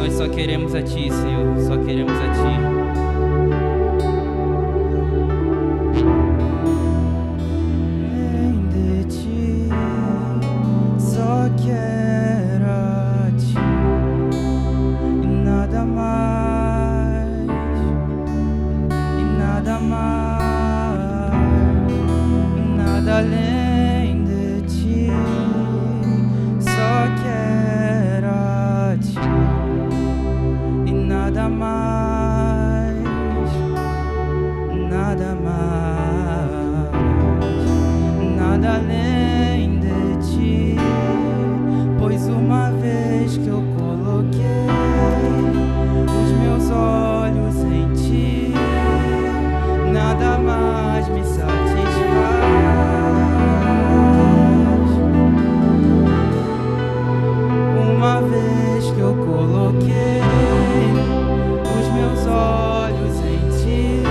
Nós só queremos a Ti, Senhor, só queremos a Ti. Além de ti, só quero a ti e nada mais, nada mais, nada além de ti, pois uma vez que eu coloquei os meus olhos em ti, nada mais me satisfaz. Uma vez que eu coloquei os meus olhos em ti,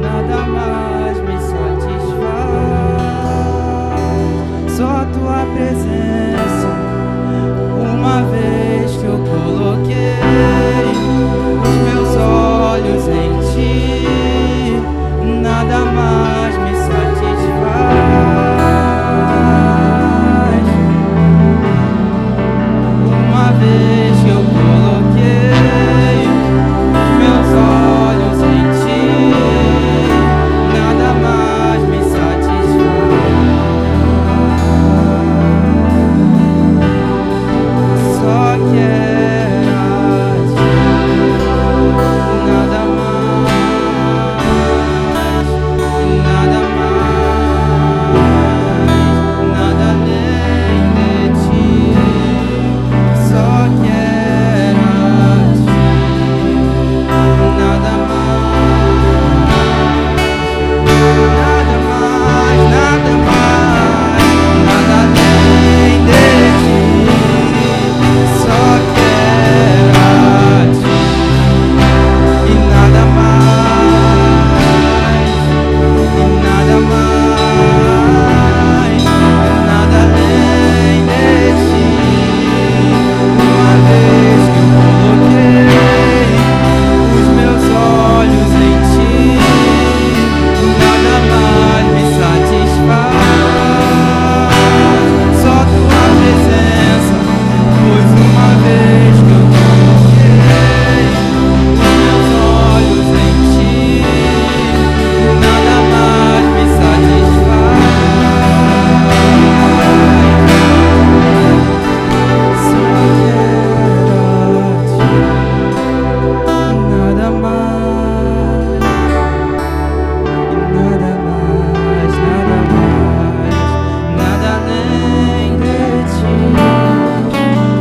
nada mais me satisfaz. Só a tua presença. Uma vez que eu coloquei os meus olhos em ti, nada mais me satisfaz. Uma vez que eu coloquei os meus olhos em ti, nada mais me satisfaz. Só quero a ti, nada mais, nada mais, nada além de ti. Só quero a ti, nada mais, nada mais, nada mais, nada além de ti. Só quero a ti e nada mais, e nada mais, nada além de ti. Uma vez que eu coloquei os meus olhos em ti, nada mais me satisfaz. Só tua presença, pois uma vez que eu coloquei os meus olhos em ti, nada mais me satisfaz. Só quero a ti, nada mais, e nada mais, nada além de ti.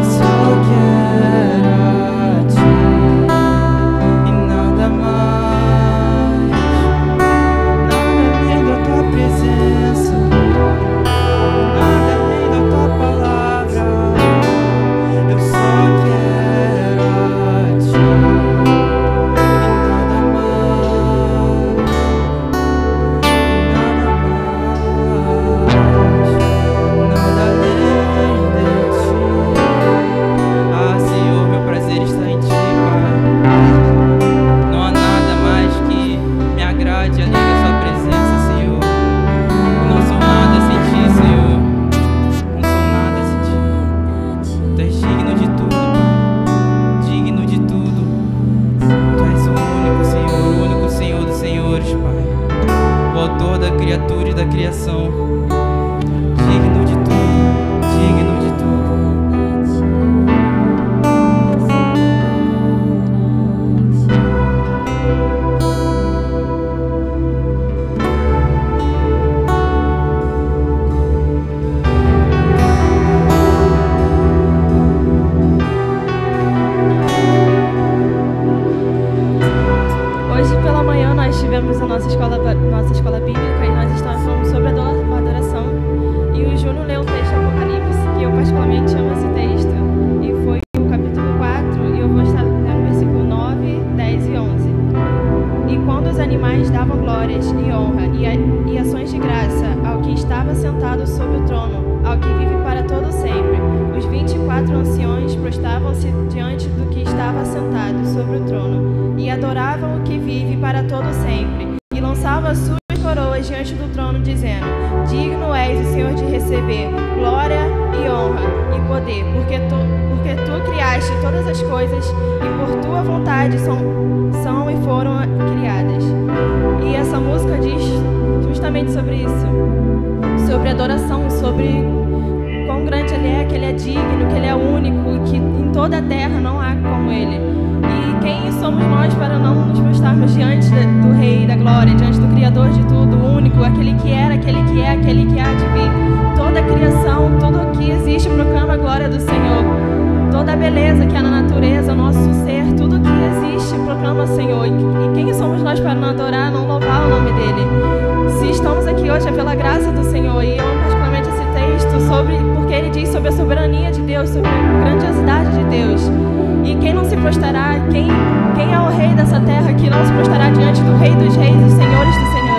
Só quero a ti e nada mais, nada além da tua presença, nada além da tua palavra. Eu só quero a ti e nada mais, nada além de ti. Ah, Senhor, meu prazer está em ti, Pai. Não há nada mais que me agrade além da sua presença, Senhor. Eu não sou nada sem ti, Senhor. Não sou nada sem ti. Tu és digno de tudo, Pai. Digno de tudo. Tu és o único Senhor dos senhores, Pai. O autor da criatura e da criação. Digno de tudo, digno de tudo. Hoje pela manhã nós tivemos a nossa escola bíblica e nós estamos falando sobre adoração diante do que estava sentado sobre o trono, e adoravam o que vive para todo sempre, e lançavam suas coroas diante do trono, dizendo: Digno és o Senhor de receber glória e honra e poder, porque tu criaste todas as coisas, e por tua vontade são e foram criadas. E essa música diz justamente sobre isso, sobre adoração, sobre quão grande Ele é, que Ele é digno, que Ele é único, que em toda a terra não há como Ele. E quem somos nós para não nos prostrarmos diante do Rei da Glória, diante do Criador de tudo, o único, aquele que era, aquele que é, aquele que há de vir. Toda a criação, tudo o que existe proclama a glória do Senhor. Toda a beleza que há na natureza, o nosso ser, tudo o que existe proclama o Senhor. E quem somos nós para não adorar, não louvar o nome dEle? Se estamos aqui hoje é pela graça do Senhor. E eu particularmente esse texto porque ele diz sobre a soberania de Deus, sobre a grandiosidade de Deus. E quem não se prostrará, quem é o rei dessa terra que não se prostrará diante do Rei dos Reis e Senhores dos Senhores?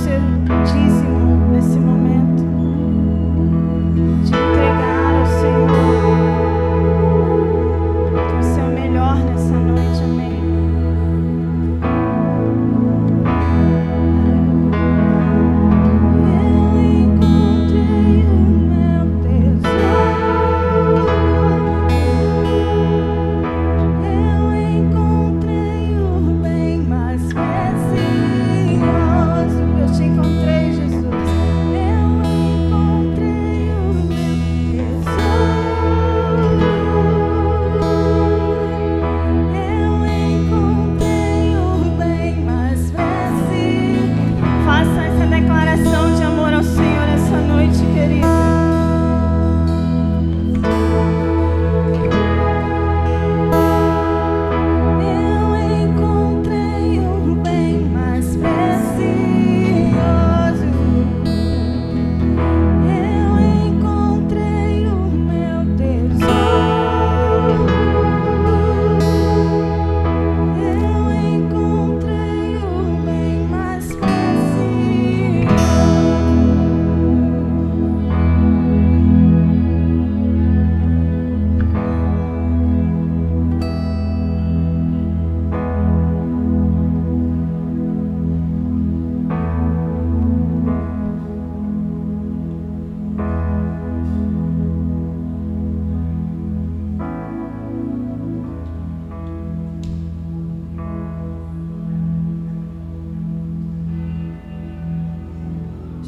seu dízimo nesse momento, de entregar ao Senhor o seu melhor nessa noite, amém.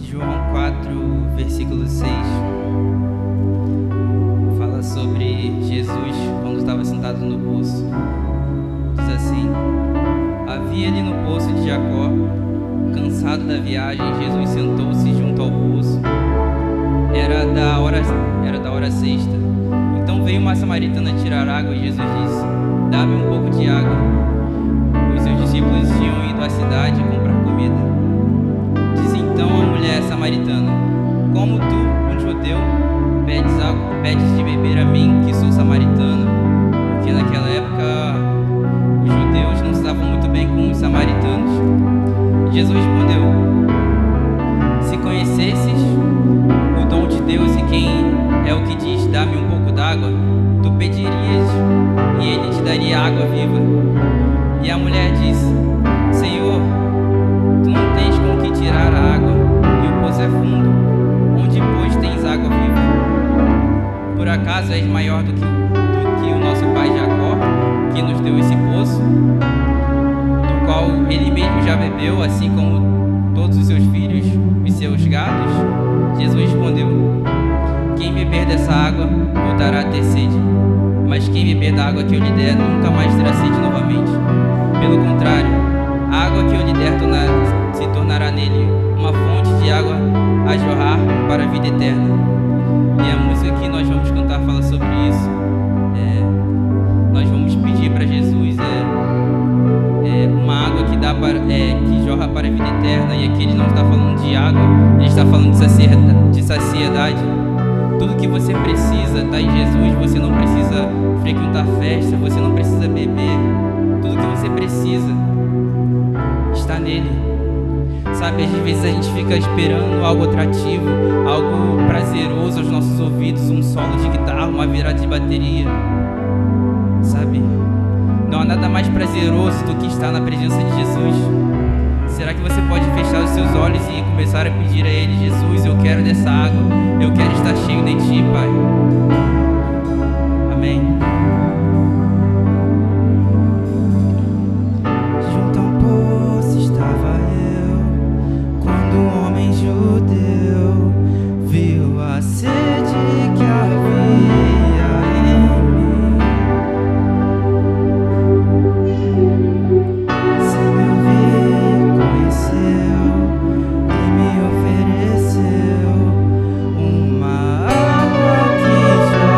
João 4, versículo 6, fala sobre Jesus quando estava sentado no poço. Diz assim: havia ali no poço de Jacó, cansado da viagem, Jesus sentou-se junto ao poço. Era da hora sexta. Então veio uma samaritana tirar água e Jesus disse: dá-me um pouco de água. Os seus discípulos tinham ido à cidade comprar comida. Então a mulher samaritana: como tu, um judeu, pedes de beber a mim, que sou samaritana? Porque naquela época os judeus não estavam muito bem com os samaritanos. Jesus respondeu: se conhecesses o dom de Deus e quem é o que diz dá-me um pouco d'água, tu pedirias e ele te daria água viva. E a mulher disse: Senhor, tu não tens com que tirar a água, e o poço é fundo. Onde, pois, tens água viva? Por acaso és maior do que o nosso pai Jacó, que nos deu esse poço, do qual ele mesmo já bebeu, assim como todos os seus filhos e seus gados? Jesus respondeu: quem beber dessa água voltará a ter sede, mas quem beber da água que eu lhe der nunca mais terá sede novamente. Pelo contrário, a água que eu lhe der se tornará nele uma fonte de água a jorrar para a vida eterna. E a música que nós vamos cantar fala sobre isso. Nós vamos pedir para Jesus uma água que jorra para a vida eterna. E aqui ele não está falando de água, ele está falando de saciedade. Tudo que você precisa está em Jesus. Você não precisa frequentar festa, você não precisa beber. Tudo que você precisa está nele. Sabe, às vezes a gente fica esperando algo atrativo, algo prazeroso aos nossos ouvidos, um solo de guitarra, uma virada de bateria. Sabe, não há nada mais prazeroso do que estar na presença de Jesus. Será que você pode fechar os seus olhos e começar a pedir a Ele: Jesus, eu quero dessa água, eu quero estar cheio de Ti, Pai. Amém. Junto ao poço estava eu, quando um homem judeu viu a sede que havia em mim. Se me ouviu, conheceu e me ofereceu uma água que jorra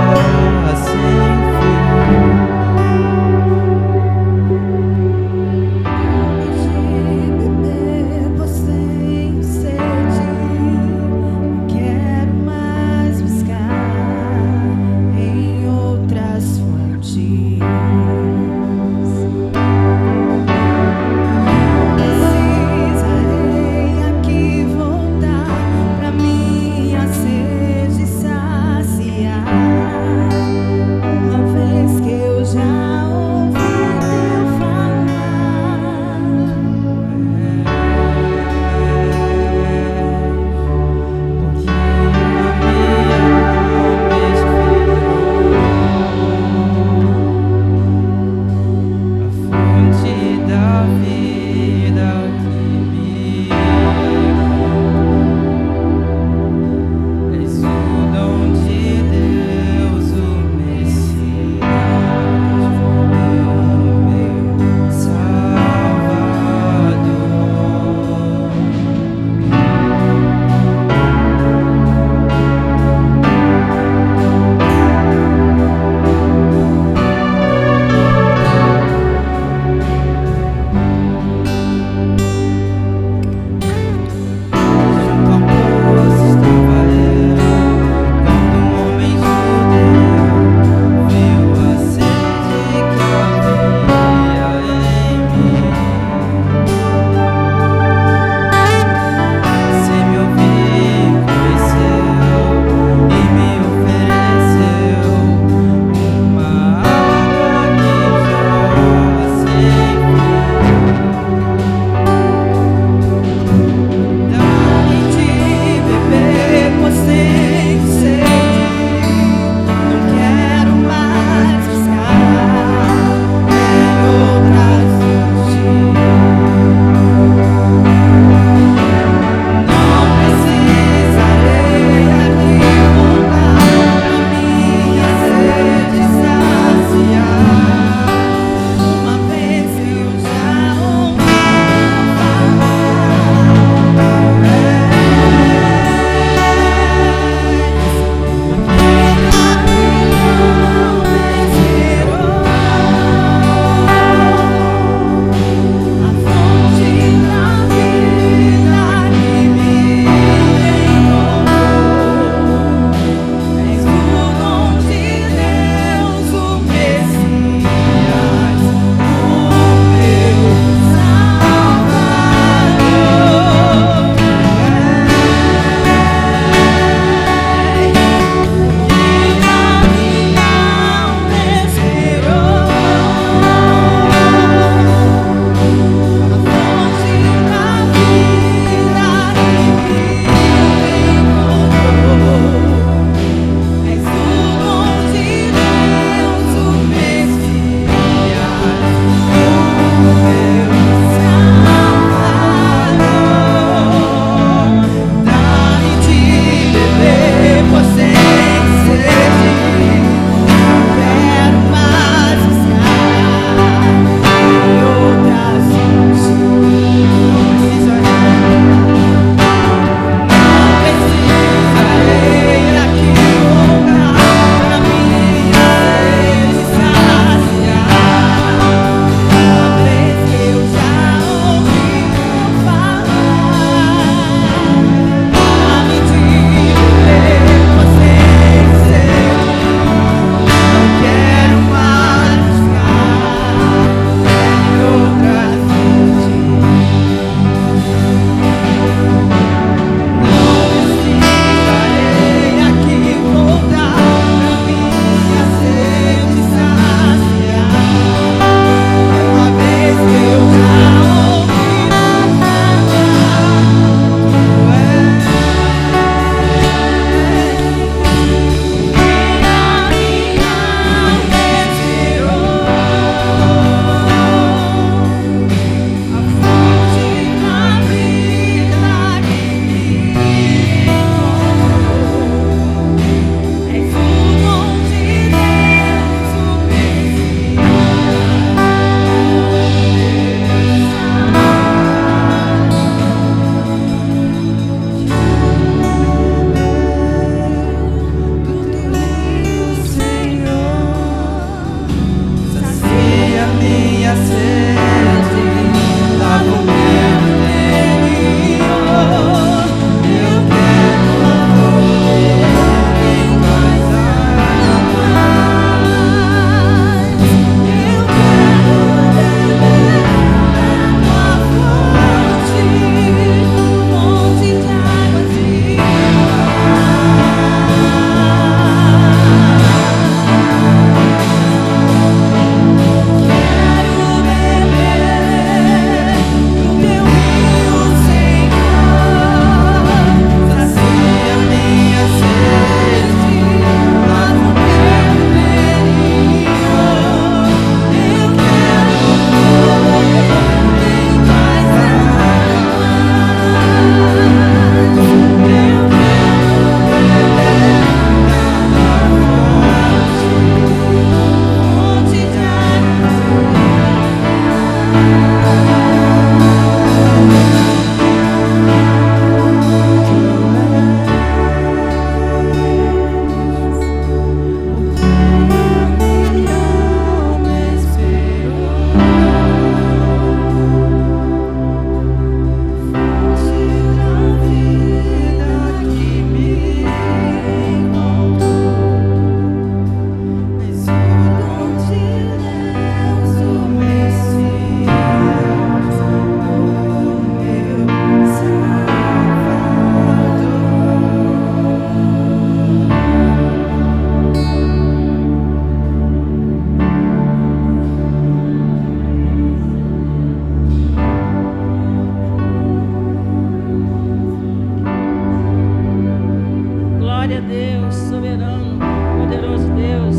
Glória a Deus, soberano, poderoso Deus.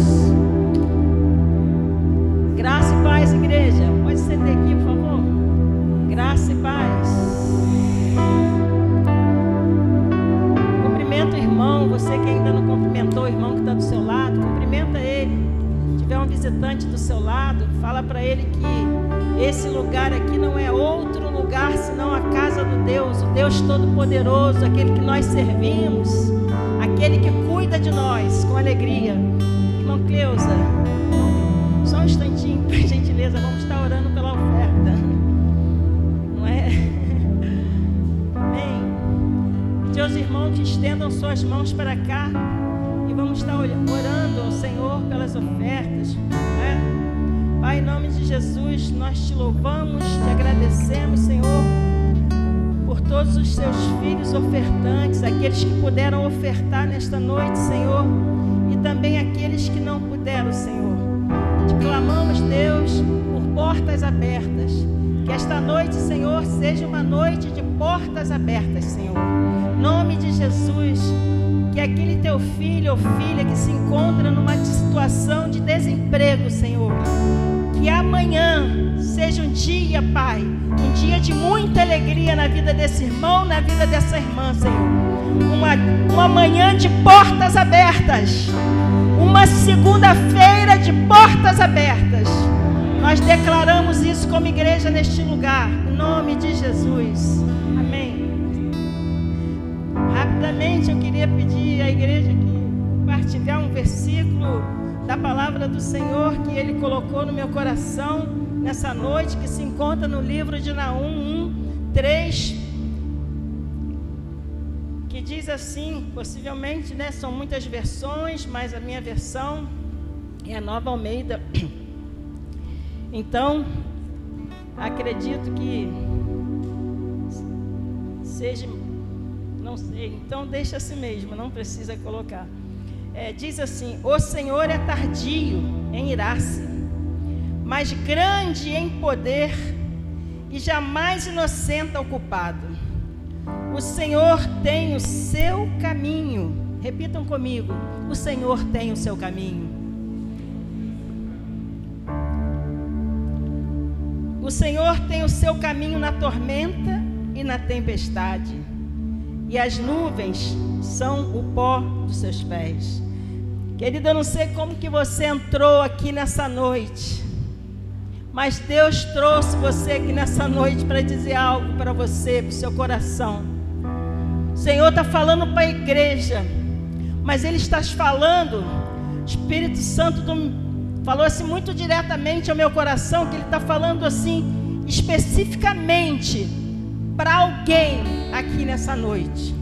Graça e paz, igreja. Pode sentar aqui, por favor. Graça e paz. Cumprimenta o irmão. Você que ainda não cumprimentou o irmão que está do seu lado, cumprimenta ele. Se tiver um visitante do seu lado, fala para ele que esse lugar aqui não é outro lugar senão a casa do Deus, o Deus Todo-Poderoso, aquele que nós servimos, aquele que cuida de nós com alegria. Irmão Cleusa, só um instantinho, por gentileza, vamos estar orando pela oferta. Não é? Amém. Pedir aos irmãos que estendam suas mãos para cá e vamos estar orando ao Senhor pelas ofertas. Não é? Pai, em nome de Jesus, nós te louvamos, te agradecemos, Senhor, por todos os seus filhos ofertantes, aqueles que puderam ofertar nesta noite, Senhor, e também aqueles que não puderam, Senhor. Te clamamos, Deus, por portas abertas. Que esta noite, Senhor, seja uma noite de portas abertas, Senhor. Em nome de Jesus, que aquele teu filho ou filha que se encontra numa situação de desemprego, Senhor, que amanhã seja um dia, Pai, um dia de muita alegria na vida desse irmão, na vida dessa irmã, Senhor. Uma manhã de portas abertas, uma segunda-feira de portas abertas. Nós declaramos isso como igreja neste lugar, em nome de Jesus. Amém. Rapidamente eu queria pedir à igreja que compartilhar um versículo da palavra do Senhor que Ele colocou no meu coração nessa noite, que se encontra no livro de Naum 1:3, que diz assim, possivelmente, né, são muitas versões, mas a minha versão é a Nova Almeida. Então, acredito que seja, não sei, então deixa assim mesmo, não precisa colocar. Diz assim: o Senhor é tardio em irar-se, mas grande em poder, e jamais inocenta o culpado. O Senhor tem o seu caminho. Repitam comigo: o Senhor tem o seu caminho. O Senhor tem o seu caminho na tormenta e na tempestade, e as nuvens são o pó dos seus pés. Querido, eu não sei como que você entrou aqui nessa noite, mas Deus trouxe você aqui nessa noite para dizer algo para você, para o seu coração. O Senhor está falando para a igreja, mas Ele está falando, o Espírito Santo falou assim muito diretamente ao meu coração, que Ele está falando assim, especificamente para alguém aqui nessa noite,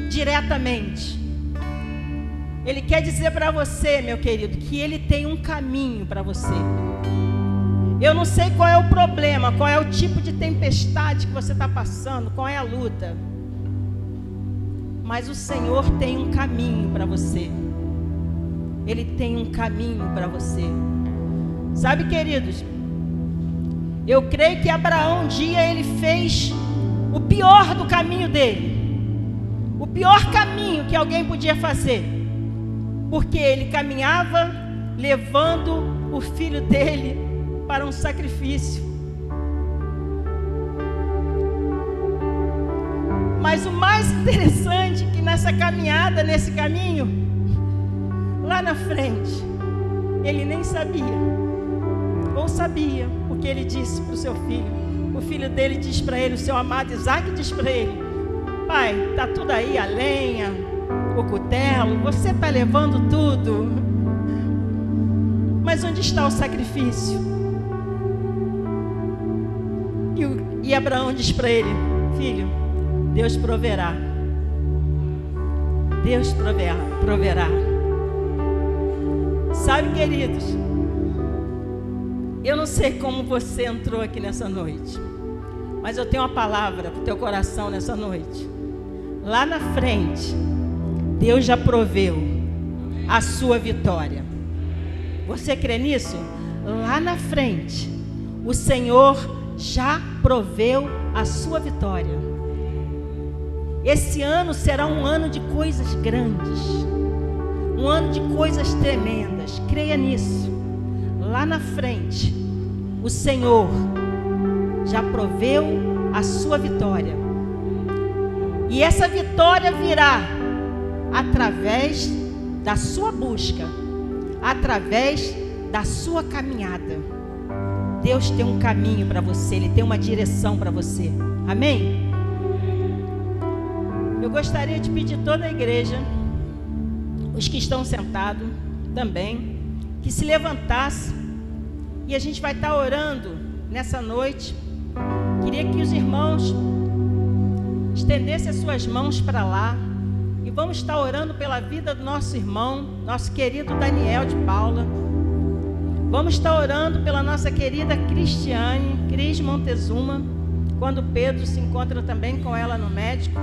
diretamente. Ele quer dizer para você, meu querido, que Ele tem um caminho para você. Eu não sei qual é o problema, qual é o tipo de tempestade que você está passando, qual é a luta, mas o Senhor tem um caminho para você. Ele tem um caminho para você. Sabe, queridos, eu creio que Abraão um dia ele fez o pior do caminho dele, o pior caminho que alguém podia fazer, porque ele caminhava levando o filho dele para um sacrifício. Mas o mais interessante é que nessa caminhada, nesse caminho, lá na frente, ele nem sabia, ou sabia o que ele disse para o seu filho. O filho dele diz para ele, o seu amado Isaac diz para ele: pai, está tudo aí, a lenha, o cutelo, você está levando tudo, mas onde está o sacrifício? E Abraão diz para ele: filho, Deus proverá. Deus proverá. Sabe, queridos, eu não sei como você entrou aqui nessa noite, mas eu tenho uma palavra para o teu coração nessa noite. Lá na frente, Deus já proveu a sua vitória. Você crê nisso? Lá na frente, o Senhor já proveu a sua vitória. Esse ano será um ano de coisas grandes, um ano de coisas tremendas. Creia nisso. Lá na frente, o Senhor já proveu a sua vitória. E essa vitória virá através da sua busca, através da sua caminhada. Deus tem um caminho para você, Ele tem uma direção para você. Amém? Eu gostaria de pedir toda a igreja, os que estão sentados também, que se levantasse, e a gente vai estar orando nessa noite. Queria que os irmãos estendessem as suas mãos para lá, e vamos estar orando pela vida do nosso irmão, nosso querido Daniel de Paula. Vamos estar orando pela nossa querida Cristiane, Cris Montezuma, quando Pedro se encontra também com ela no médico.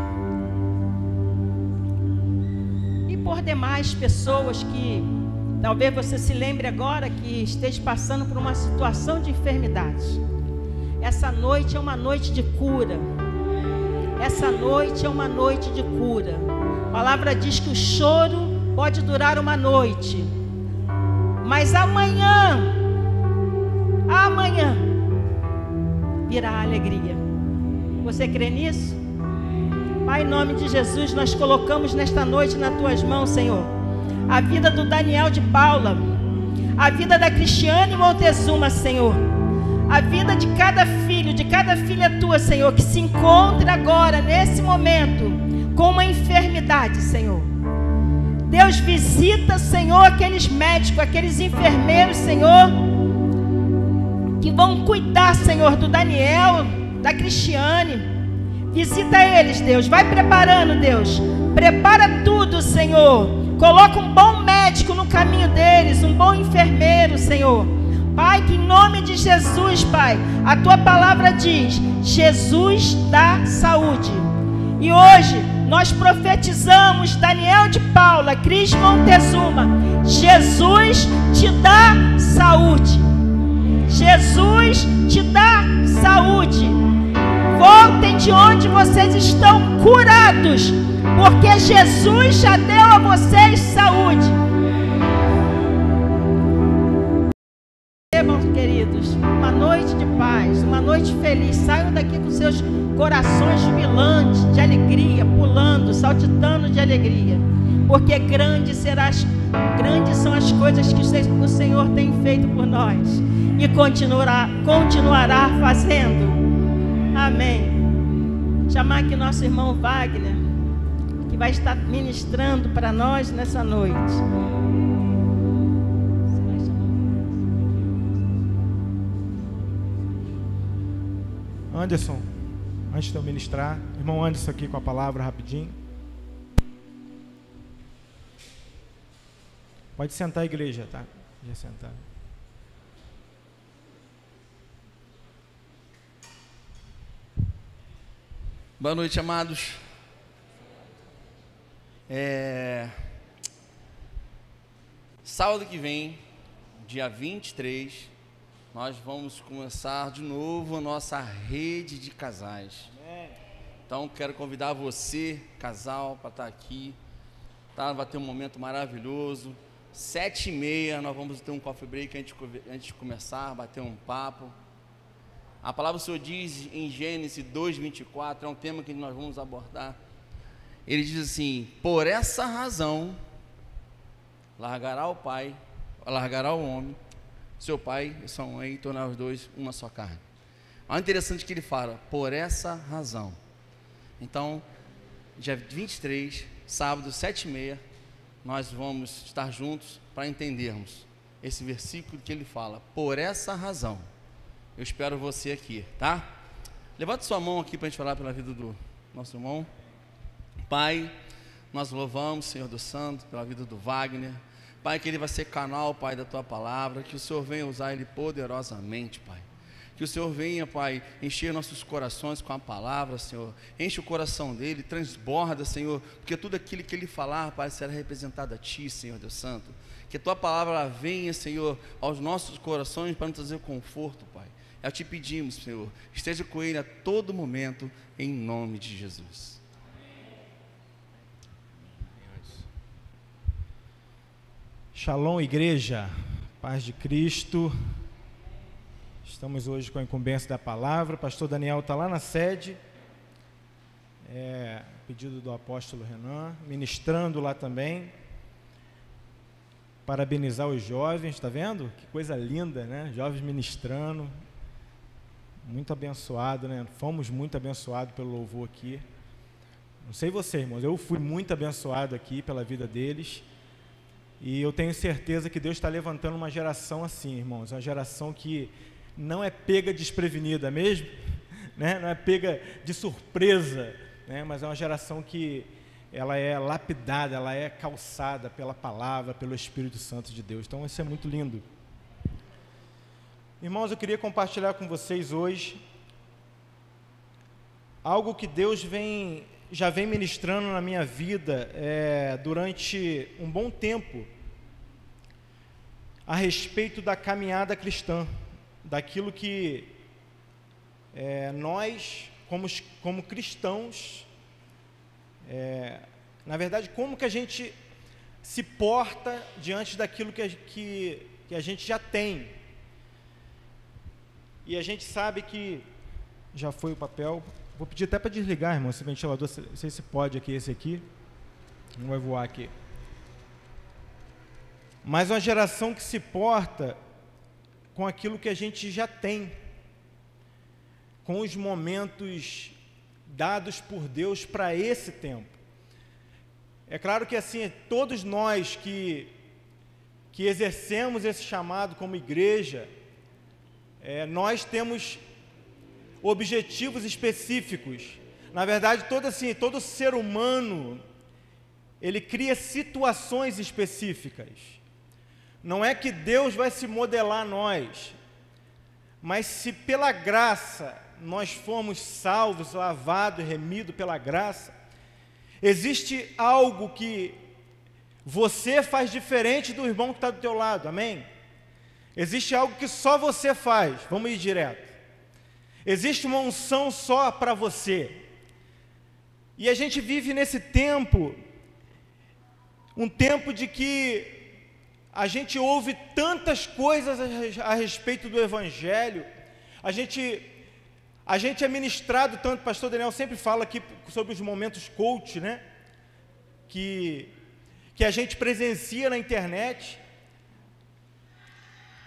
E por demais pessoas que talvez você se lembre agora que esteja passando por uma situação de enfermidade. Essa noite é uma noite de cura. Essa noite é uma noite de cura. A palavra diz que o choro pode durar uma noite, mas amanhã virá a alegria. Você crê nisso? Pai, em nome de Jesus, nós colocamos nesta noite nas tuas mãos, Senhor, a vida do Daniel de Paula, a vida da Cristiane Montezuma, Senhor, a vida de cada filho, de cada filha tua, Senhor, que se encontra agora, nesse momento, com uma enfermidade, Senhor. Deus, visita, Senhor, aqueles médicos, aqueles enfermeiros, Senhor, que vão cuidar, Senhor, do Daniel, da Cristiane. Visita eles, Deus. Vai preparando, Deus. Prepara tudo, Senhor. Coloca um bom médico no caminho deles, um bom enfermeiro, Senhor. Pai, que em nome de Jesus, Pai, a tua palavra diz: Jesus dá saúde. E hoje nós profetizamos, Daniel de Paula, Cris Montezuma, Jesus te dá saúde. Jesus te dá saúde. Voltem de onde vocês estão curados, porque Jesus já deu a vocês saúde. Meus queridos, uma noite de paz, uma noite feliz. Saiam daqui com seus corações jubilantes, de alegria, pulando, saltitando de alegria, porque grandes são as coisas que o Senhor tem feito por nós e continuará fazendo. Amém. Chamar aqui nosso irmão Wagner, que vai estar ministrando para nós nessa noite. Anderson, antes de eu ministrar, irmão Anderson aqui com a palavra rapidinho. Pode sentar, igreja, tá? Já sentar. Boa noite, amados. Sábado que vem, dia 23, nós vamos começar de novo a nossa rede de casais. Então, quero convidar você, casal, para estar aqui. Tá? Vai ter um momento maravilhoso. 7h30, nós vamos ter um coffee break antes de começar, bater um papo. A palavra do Senhor diz em Gênesis 2:24, é um tema que nós vamos abordar. Ele diz assim: por essa razão, largará o pai, largará o homem, seu pai e sua mãe, e tornar os dois uma só carne. Olha, interessante que ele fala, por essa razão. Então, dia 23, sábado, 7h30, nós vamos estar juntos para entendermos esse versículo que ele fala, por essa razão. Eu espero você aqui, tá? Levante sua mão aqui para a gente falar pela vida do nosso irmão. Pai, nós louvamos, Senhor do Santo, pela vida do Wagner. Pai, que ele vai ser canal, Pai, da Tua Palavra, que o Senhor venha usar ele poderosamente, Pai. Que o Senhor venha, Pai, encher nossos corações com a palavra, Senhor. Enche o coração dele, transborda, Senhor, porque tudo aquilo que ele falar, Pai, será representado a Ti, Senhor Deus Santo. Que a Tua Palavra venha, Senhor, aos nossos corações para nos trazer conforto, Pai. Já te pedimos, Senhor, esteja com ele a todo momento, em nome de Jesus. Shalom, igreja, paz de Cristo. Estamos hoje com a incumbência da palavra. O pastor Daniel está lá na sede, pedido do apóstolo Renan, ministrando lá também. Parabenizar os jovens, está vendo? Que coisa linda, né? Jovens ministrando, muito abençoado, né? Fomos muito abençoados pelo louvor aqui. Não sei vocês, irmãos, eu fui muito abençoado aqui pela vida deles. E eu tenho certeza que Deus está levantando uma geração assim, irmãos, uma geração que não é pega desprevenida mesmo, né? Não é pega de surpresa, né? Mas é uma geração que ela é lapidada, ela é calçada pela palavra, pelo Espírito Santo de Deus. Então isso é muito lindo. Irmãos, eu queria compartilhar com vocês hoje algo que Deus já vem ministrando na minha vida durante um bom tempo, a respeito da caminhada cristã, daquilo que nós, como cristãos, na verdade, como que a gente se porta diante daquilo que a gente já tem. E a gente sabe que já foi o papel. Vou pedir até para desligar, irmão, esse ventilador, não sei se pode aqui, esse aqui, não vai voar aqui. Mas uma geração que se porta com aquilo que a gente já tem, com os momentos dados por Deus para esse tempo. É claro que assim, todos nós que exercemos esse chamado como igreja, nós temos objetivos específicos. Na verdade, todo ser humano, ele cria situações específicas. Não é que Deus vai se modelar a nós, mas se pela graça nós fomos salvos, lavados, remidos pela graça, existe algo que você faz diferente do irmão que está do teu lado, amém? Existe algo que só você faz, vamos ir direto. Existe uma unção só para você. E a gente vive nesse tempo, um tempo de que a gente ouve tantas coisas a respeito do Evangelho, a gente é ministrado tanto, o pastor Daniel sempre fala aqui sobre os momentos coach, né? Que a gente presencia na internet.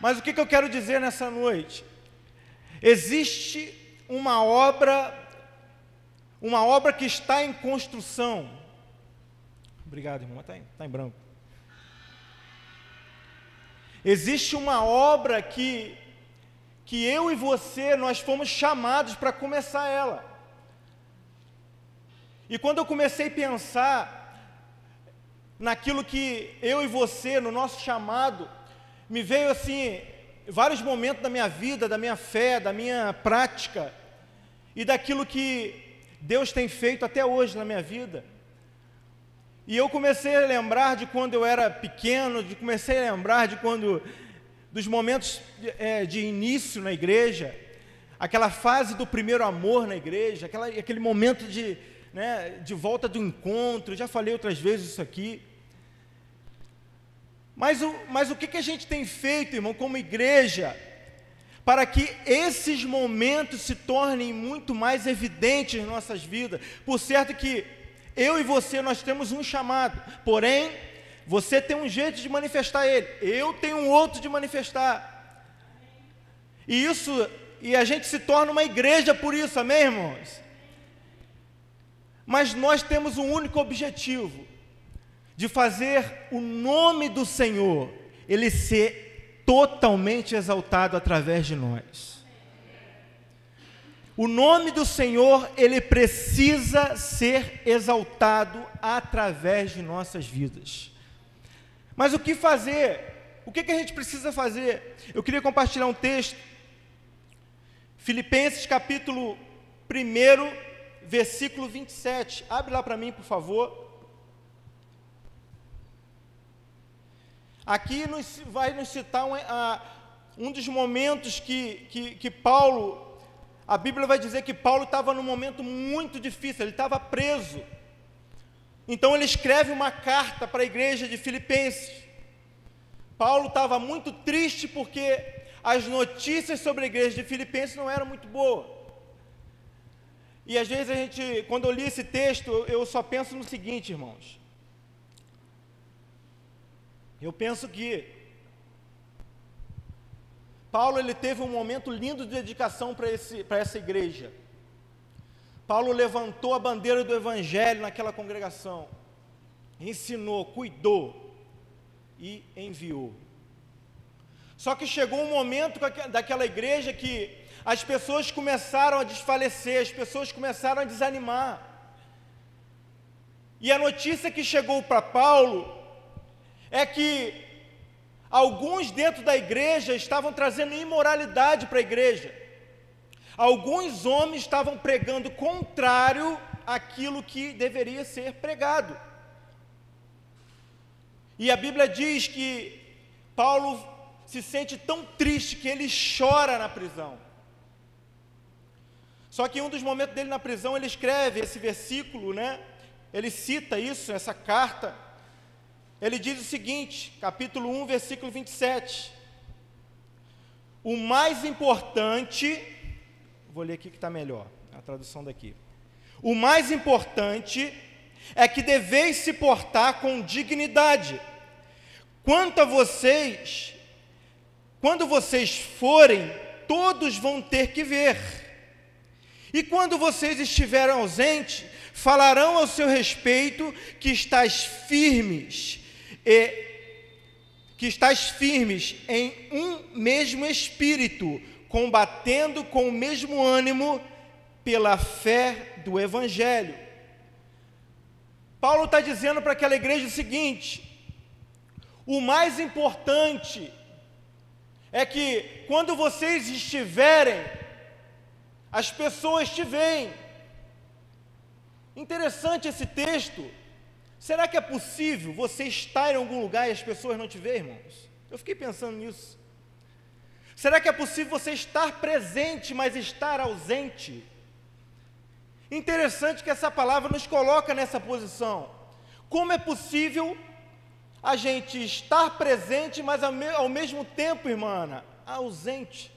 Mas o que eu quero dizer nessa noite? Existe uma obra que está em construção. Obrigado, irmão, está em branco. Existe uma obra que eu e você, nós fomos chamados para começar ela. E quando eu comecei a pensar naquilo que eu e você, no nosso chamado, me veio assim, vários momentos da minha vida, da minha fé, da minha prática, e daquilo que Deus tem feito até hoje na minha vida. E eu comecei a lembrar de quando eu era pequeno, comecei a lembrar dos momentos de início na igreja, aquela fase do primeiro amor na igreja, aquele momento de volta do encontro. Já falei outras vezes isso aqui. Mas o que a gente tem feito, irmão, como igreja, para que esses momentos se tornem muito mais evidentes em nossas vidas? Por certo que eu e você, nós temos um chamado, porém, você tem um jeito de manifestar ele, eu tenho um outro de manifestar. E a gente se torna uma igreja por isso, amém, irmãos? Mas nós temos um único objetivo, de fazer o nome do Senhor, ele ser totalmente exaltado através de nós. O nome do Senhor, ele precisa ser exaltado através de nossas vidas. Mas o que fazer? O que a gente precisa fazer? Eu queria compartilhar um texto, Filipenses capítulo 1, versículo 27. Abre lá para mim, por favor. Aqui vai nos citar um dos momentos que Paulo, a Bíblia vai dizer que Paulo estava num momento muito difícil, ele estava preso. Então ele escreve uma carta para a igreja de Filipenses. Paulo estava muito triste porque as notícias sobre a igreja de Filipenses não eram muito boas. E às vezes quando eu li esse texto, eu só penso no seguinte, irmãos. Eu penso que Paulo ele teve um momento lindo de dedicação para essa igreja. Paulo levantou a bandeira do evangelho naquela congregação, ensinou, cuidou e enviou. Só que chegou um momento daquela igreja que as pessoas começaram a desfalecer, as pessoas começaram a desanimar. E a notícia que chegou para Paulo é que alguns dentro da igreja estavam trazendo imoralidade para a igreja. Alguns homens estavam pregando contrário àquilo que deveria ser pregado. E a Bíblia diz que Paulo se sente tão triste que ele chora na prisão. Só que em um dos momentos dele na prisão, ele escreve esse versículo, né? Ele cita isso, essa carta. Ele diz o seguinte, capítulo 1, versículo 27. O mais importante, vou ler aqui que está melhor, a tradução daqui. O mais importante é que deveis se portar com dignidade. Quanto a vocês, quando vocês forem, todos vão ter que ver. E quando vocês estiverem ausentes, falarão ao seu respeito que estáis firmes em um mesmo espírito, combatendo com o mesmo ânimo pela fé do Evangelho. Paulo está dizendo para aquela igreja o seguinte: o mais importante é que quando vocês estiverem, as pessoas te veem. Interessante esse texto. Será que é possível você estar em algum lugar e as pessoas não te verem, irmãos? Eu fiquei pensando nisso. Será que é possível você estar presente, mas estar ausente? Interessante que essa palavra nos coloca nessa posição. Como é possível a gente estar presente, mas ao mesmo tempo, irmã Ana, ausente?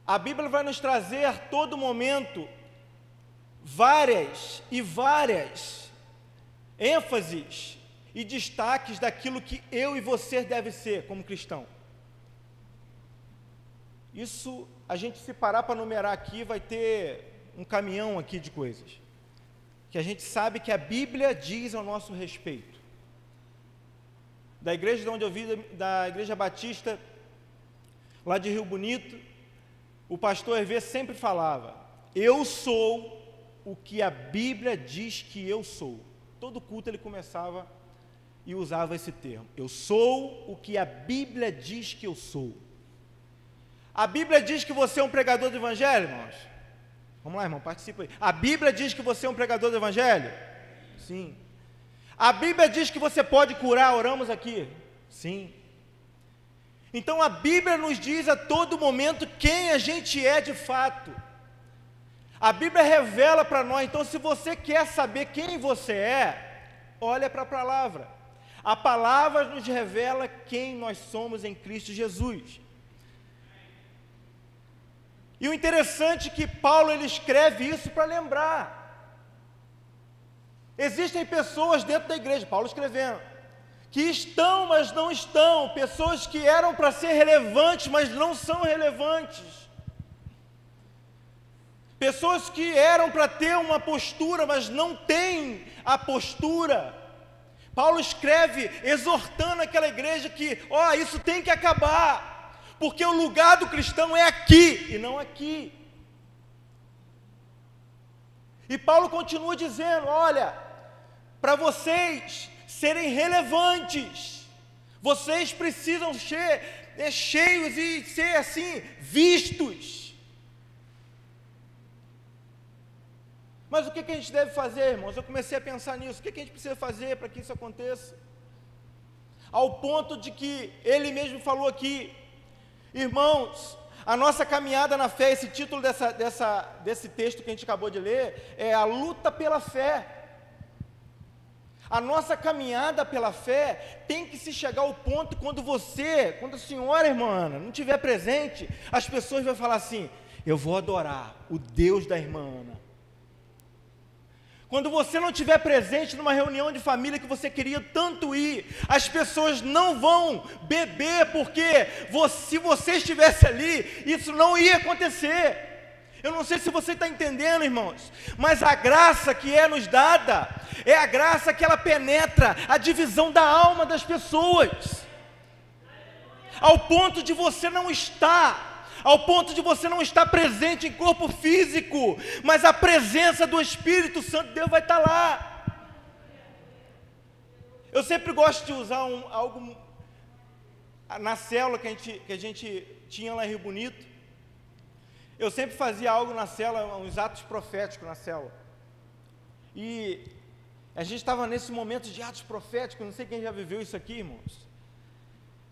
A Bíblia vai nos trazer a todo momento várias ênfases e destaques daquilo que eu e você deve ser como cristão. Isso, a gente se parar para numerar aqui, vai ter um caminhão aqui de coisas que a gente sabe que a Bíblia diz ao nosso respeito. Da igreja de onde eu vi, da Igreja Batista, lá de Rio Bonito, o pastor Hervé sempre falava: eu sou o que a Bíblia diz que eu sou. Todo culto ele começava e usava esse termo: eu sou o que a Bíblia diz que eu sou. A Bíblia diz que você é um pregador do Evangelho, irmãos? Vamos lá, irmão, participa aí. A Bíblia diz que você é um pregador do Evangelho? Sim. A Bíblia diz que você pode curar, oramos aqui? Sim. Então a Bíblia nos diz a todo momento quem a gente é de fato. A Bíblia revela para nós. Então, se você quer saber quem você é, olha para a palavra. A palavra nos revela quem nós somos em Cristo Jesus. E o interessante é que Paulo ele escreve isso para lembrar. Existem pessoas dentro da igreja, Paulo escrevendo, que estão, mas não estão. Pessoas que eram para ser relevantes, mas não são relevantes. Pessoas que eram para ter uma postura, mas não têm a postura. Paulo escreve exortando aquela igreja que, isso tem que acabar, porque o lugar do cristão é aqui e não aqui. E Paulo continua dizendo: olha, para vocês serem relevantes, vocês precisam ser cheios e ser assim, vistos. Mas o que a gente deve fazer, irmãos? Eu comecei a pensar nisso. O que a gente precisa fazer para que isso aconteça? Ao ponto de que ele mesmo falou aqui: irmãos, a nossa caminhada na fé, esse título desse texto que a gente acabou de ler, é a luta pela fé. A nossa caminhada pela fé tem que se chegar ao ponto quando a senhora, irmã Ana, não estiver presente, as pessoas vão falar assim: eu vou adorar o Deus da irmã Ana. Quando você não estiver presente numa reunião de família que você queria tanto ir, as pessoas não vão beber, porque se você estivesse ali, isso não ia acontecer. Eu não sei se você está entendendo, irmãos, mas a graça que é nos dada, é a graça que ela penetra a divisão da alma das pessoas, ao ponto de você não estar presente em corpo físico, mas a presença do Espírito Santo de Deus vai estar lá. Eu sempre gosto de usar algo na célula que a gente tinha lá em Rio Bonito. Eu sempre fazia algo na célula, uns atos proféticos na célula. E a gente estava nesse momento de atos proféticos, não sei quem já viveu isso aqui, irmãos.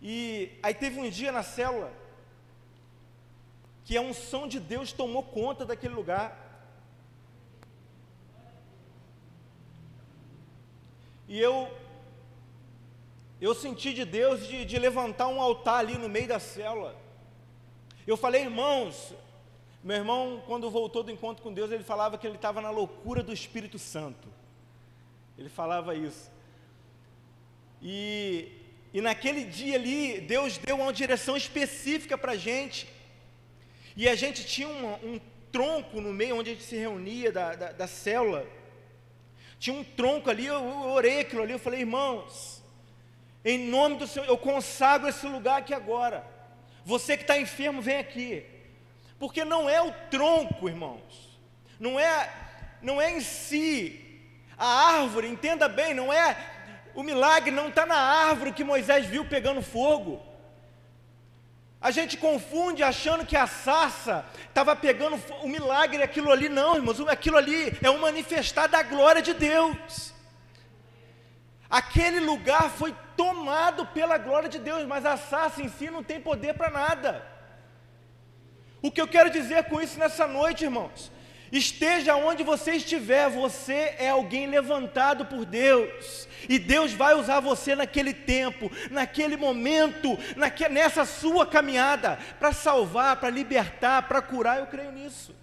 E aí teve um dia na célula que a unção de Deus tomou conta daquele lugar. E eu senti de Deus de levantar um altar ali no meio da célula. Eu falei: irmãos, meu irmão, quando voltou do encontro com Deus, ele falava que ele estava na loucura do Espírito Santo. Ele falava isso. E naquele dia ali, Deus deu uma direção específica para a gente. E a gente tinha um tronco no meio onde a gente se reunia da célula. Tinha um tronco ali, eu orei aquilo ali, eu falei: irmãos, em nome do Senhor, eu consagro esse lugar aqui agora. Você que está enfermo, vem aqui. Porque não é o tronco, irmãos, não é em si a árvore, entenda bem, não é, o milagre não está na árvore que Moisés viu pegando fogo. A gente confunde achando que a sarça estava pegando fogo, o milagre é aquilo ali. Não, irmãos, aquilo ali é um manifestar da glória de Deus. Aquele lugar foi tomado pela glória de Deus, mas a sarça em si não tem poder para nada. O que eu quero dizer com isso nessa noite, irmãos? Esteja onde você estiver, você é alguém levantado por Deus, e Deus vai usar você naquele tempo, naquele momento, nessa sua caminhada, para salvar, para libertar, para curar. Eu creio nisso.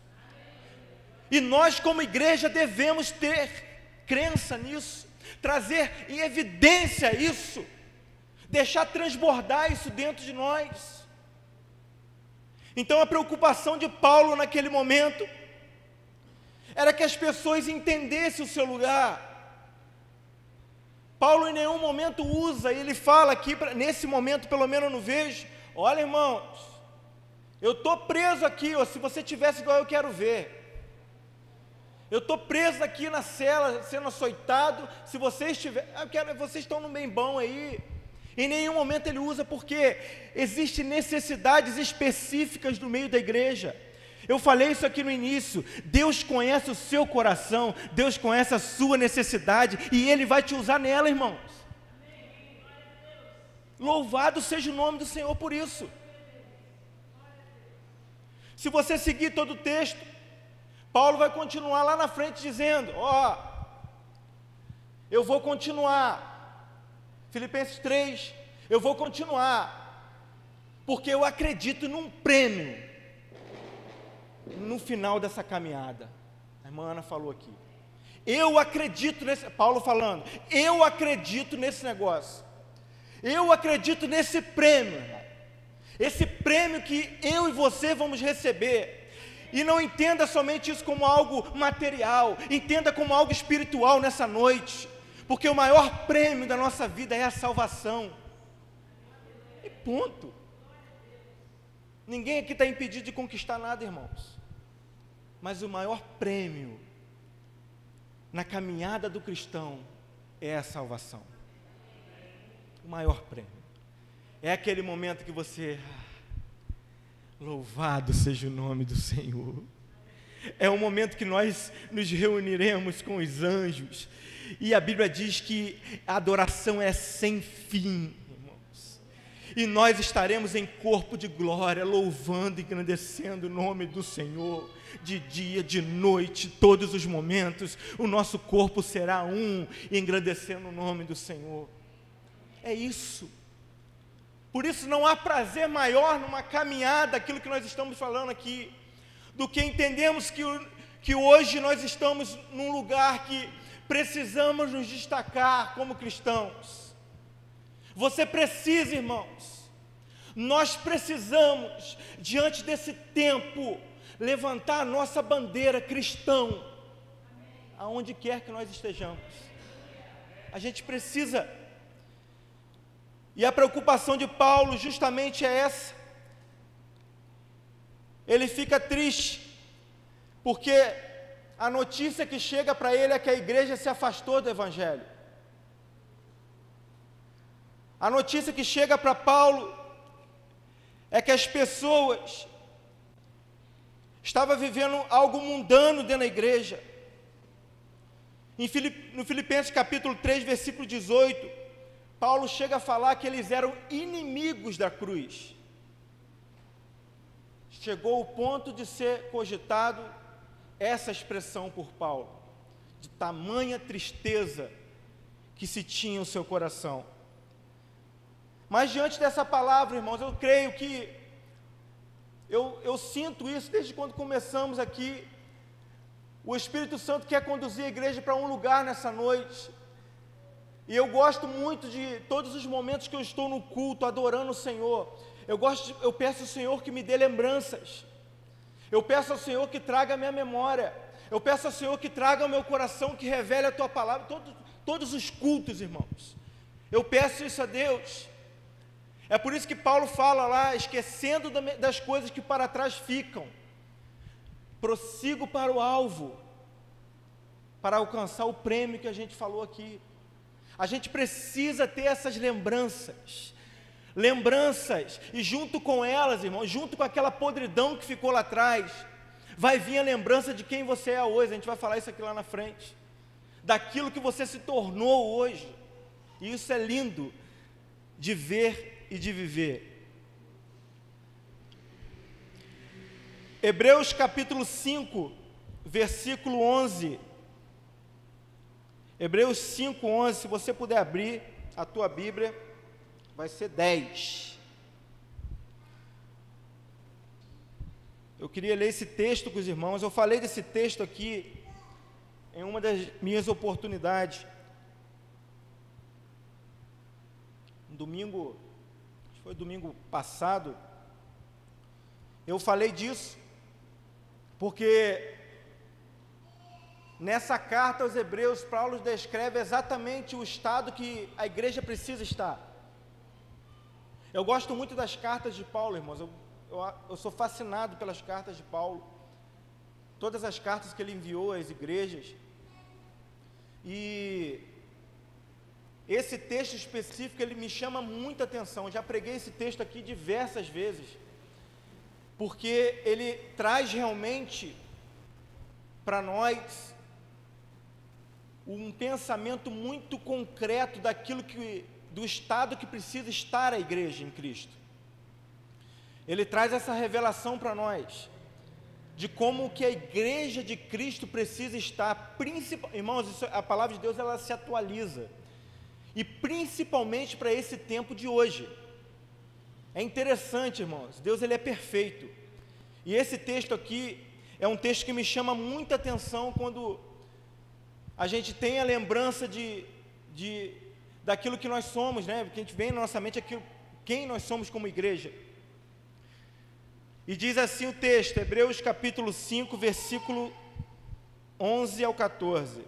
E nós como igreja devemos ter crença nisso, trazer em evidência isso, deixar transbordar isso dentro de nós. Então a preocupação de Paulo naquele momento era que as pessoas entendessem o seu lugar. Paulo em nenhum momento usa, ele fala aqui, nesse momento pelo menos eu não vejo: olha, irmãos, eu estou preso aqui, se você tivesse igual eu quero ver. Eu estou preso aqui na cela, sendo açoitado, se vocês vocês estão no bem bom aí. Em nenhum momento ele usa, porque existem necessidades específicas no meio da igreja. Eu falei isso aqui no início: Deus conhece o seu coração, Deus conhece a sua necessidade, e Ele vai te usar nela, irmãos. Louvado seja o nome do Senhor por isso. Se você seguir todo o texto, Paulo vai continuar lá na frente dizendo: eu vou continuar. Filipenses 3, eu vou continuar, porque eu acredito num prêmio no final dessa caminhada. A irmã Ana falou aqui, eu acredito nesse, Paulo falando, eu acredito nesse negócio, eu acredito nesse prêmio, irmão. Esse prêmio que eu e você vamos receber. E não entenda somente isso como algo material, entenda como algo espiritual nessa noite. Porque o maior prêmio da nossa vida é a salvação. E ponto. Ninguém aqui está impedido de conquistar nada, irmãos. Mas o maior prêmio na caminhada do cristão é a salvação. O maior prêmio. É aquele momento que você... Louvado seja o nome do Senhor. É o momento que nós nos reuniremos com os anjos. E a Bíblia diz que a adoração é sem fim, irmãos. e nós estaremos em corpo de glória, louvando e engrandecendo o nome do Senhor, de dia, de noite, todos os momentos, o nosso corpo será um, engrandecendo o nome do Senhor. É isso. Por isso não há prazer maior numa caminhada, aquilo que nós estamos falando aqui, do que entendemos que hoje nós estamos num lugar que precisamos nos destacar como cristãos. Você precisa, irmãos, nós precisamos, diante desse tempo, levantar a nossa bandeira cristão, aonde quer que nós estejamos. A gente precisa. E a preocupação de Paulo justamente é essa. Ele fica triste, porque a notícia que chega para ele é que a igreja se afastou do Evangelho. A notícia que chega para Paulo é que as pessoas estavam vivendo algo mundano dentro da igreja. No Filipenses capítulo 3, versículo 18, Paulo chega a falar que eles eram inimigos da cruz. Chegou o ponto de ser cogitado essa expressão por Paulo, de tamanha tristeza que se tinha no seu coração. Mas diante dessa palavra, irmãos, eu creio que eu sinto isso desde quando começamos aqui. O Espírito Santo quer conduzir a igreja para um lugar nessa noite. E eu gosto muito de todos os momentos que eu estou no culto, adorando o Senhor. Eu peço ao Senhor que me dê lembranças. Eu peço ao Senhor que traga a minha memória. Eu peço ao Senhor que traga ao meu coração, que revele a Tua palavra. Todos os cultos, irmãos. Eu peço isso a Deus. É por isso que Paulo fala lá, esquecendo das coisas que para trás ficam. Prossigo para o alvo, para alcançar o prêmio que a gente falou aqui. A gente precisa ter essas lembranças, e junto com elas, irmão, junto com aquela podridão que ficou lá atrás, vai vir a lembrança de quem você é hoje. A gente vai falar isso aqui lá na frente, daquilo que você se tornou hoje, e isso é lindo de ver e de viver. Hebreus capítulo 5, versículo 11, Hebreus 5, 11, se você puder abrir a tua Bíblia, vai ser 10. Eu queria ler esse texto com os irmãos. Eu falei desse texto aqui em uma das minhas oportunidades. Domingo, acho que foi domingo passado, eu falei disso, porque nessa carta aos Hebreus, Paulo descreve exatamente o estado que a igreja precisa estar. Eu gosto muito das cartas de Paulo, irmãos. Eu sou fascinado pelas cartas de Paulo, todas as cartas que ele enviou às igrejas. E esse texto específico, ele me chama muita atenção. Eu já preguei esse texto aqui diversas vezes, porque ele traz realmente para nós um pensamento muito concreto do estado que precisa estar a igreja em Cristo. Ele traz essa revelação para nós, de como que a igreja de Cristo precisa estar, irmãos, a palavra de Deus, ela se atualiza, e principalmente para esse tempo de hoje. É interessante, irmãos, Deus, ele é perfeito, e esse texto aqui é um texto que me chama muita atenção quando a gente tem a lembrança daquilo que nós somos, né? Porque a gente vem na nossa mente quem nós somos como igreja. E diz assim o texto, Hebreus capítulo 5, versículo 11 ao 14.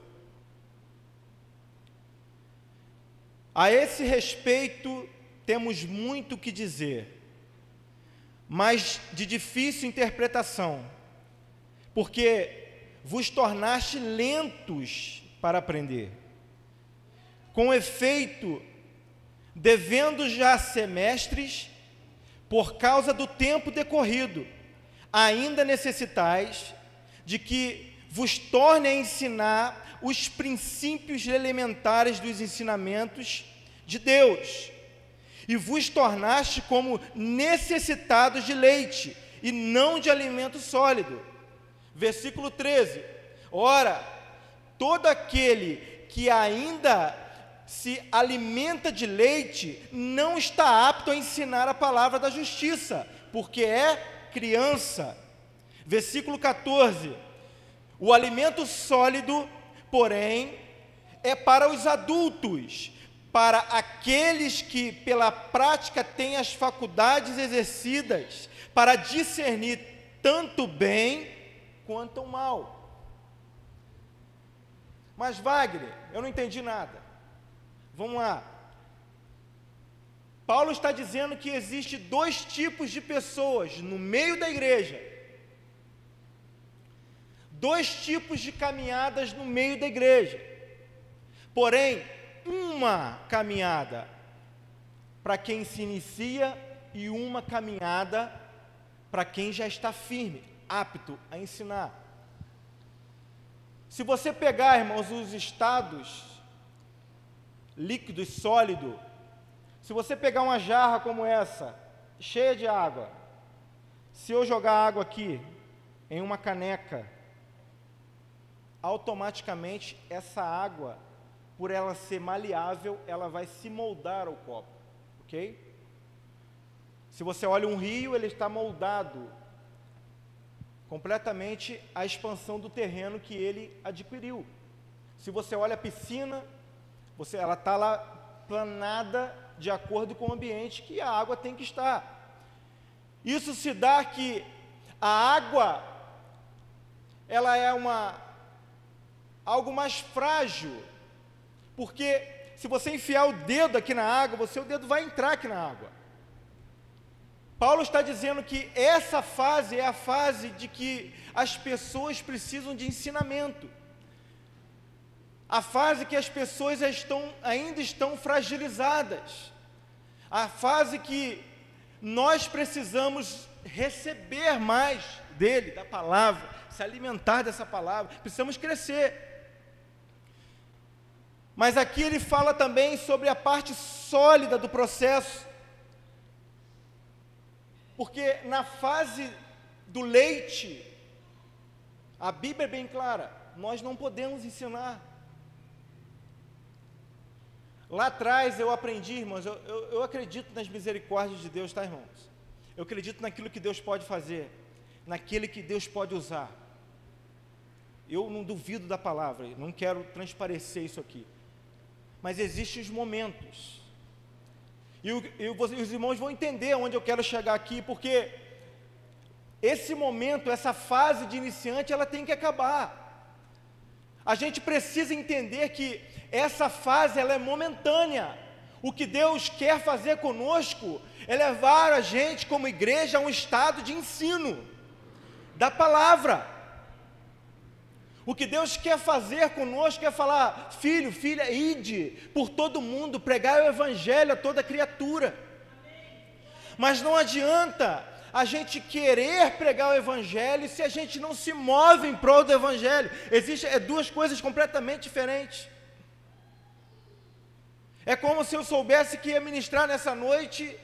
A esse respeito temos muito que dizer, mas de difícil interpretação, porque vos tornaste lentos para aprender. Com efeito, devendo já ser mestres, por causa do tempo decorrido, ainda necessitais de que vos torne a ensinar os princípios elementares dos ensinamentos de Deus, e vos tornaste como necessitados de leite, e não de alimento sólido. Versículo 13. Ora, todo aquele que ainda se alimenta de leite, não está apto a ensinar a palavra da justiça, porque é criança. Versículo 14. O alimento sólido, porém, é para os adultos, para aqueles que pela prática têm as faculdades exercidas, para discernir tanto o bem quanto o mal. Mas Wagner, eu não entendi nada. Vamos lá. Paulo está dizendo que existe dois tipos de pessoas no meio da igreja. Dois tipos de caminhadas no meio da igreja. Porém, uma caminhada para quem se inicia e uma caminhada para quem já está firme, apto a ensinar. Se você pegar, irmãos, os estados líquido e sólido, se você pegar uma jarra como essa, cheia de água, se eu jogar água aqui em uma caneca, automaticamente essa água, por ela ser maleável, ela vai se moldar ao copo, ok? Se você olha um rio, ele está moldado completamente à expansão do terreno que ele adquiriu. Se você olha a piscina, ela está lá planada de acordo com o ambiente que a água tem que estar. Isso se dá que a água, ela é algo mais frágil, porque se você enfiar o dedo aqui na água, o dedo vai entrar aqui na água. Paulo está dizendo que essa fase é a fase de que as pessoas precisam de ensinamento. A fase que as pessoas ainda estão fragilizadas. A fase que nós precisamos receber mais dele, da palavra, se alimentar dessa palavra, precisamos crescer. Mas aqui ele fala também sobre a parte sólida do processo, porque na fase do leite, a Bíblia é bem clara, nós não podemos ensinar. Lá atrás eu aprendi, irmãos, eu acredito nas misericórdias de Deus, tá, irmãos? Eu acredito naquilo que Deus pode fazer, naquele que Deus pode usar. Eu não duvido da palavra, não quero transparecer isso aqui. Mas existem os momentos. E os irmãos vão entender onde eu quero chegar aqui, porque esse momento, essa fase de iniciante, ela tem que acabar. A gente precisa entender que essa fase, ela é momentânea. O que Deus quer fazer conosco é levar a gente, como igreja, a um estado de ensino da palavra. O que Deus quer fazer conosco é falar: filho, filha, ide por todo mundo, pregar o evangelho a toda criatura. Mas não adianta a gente querer pregar o evangelho se a gente não se move em prol do evangelho. Existem duas coisas completamente diferentes. É como se eu soubesse que ia ministrar nessa noite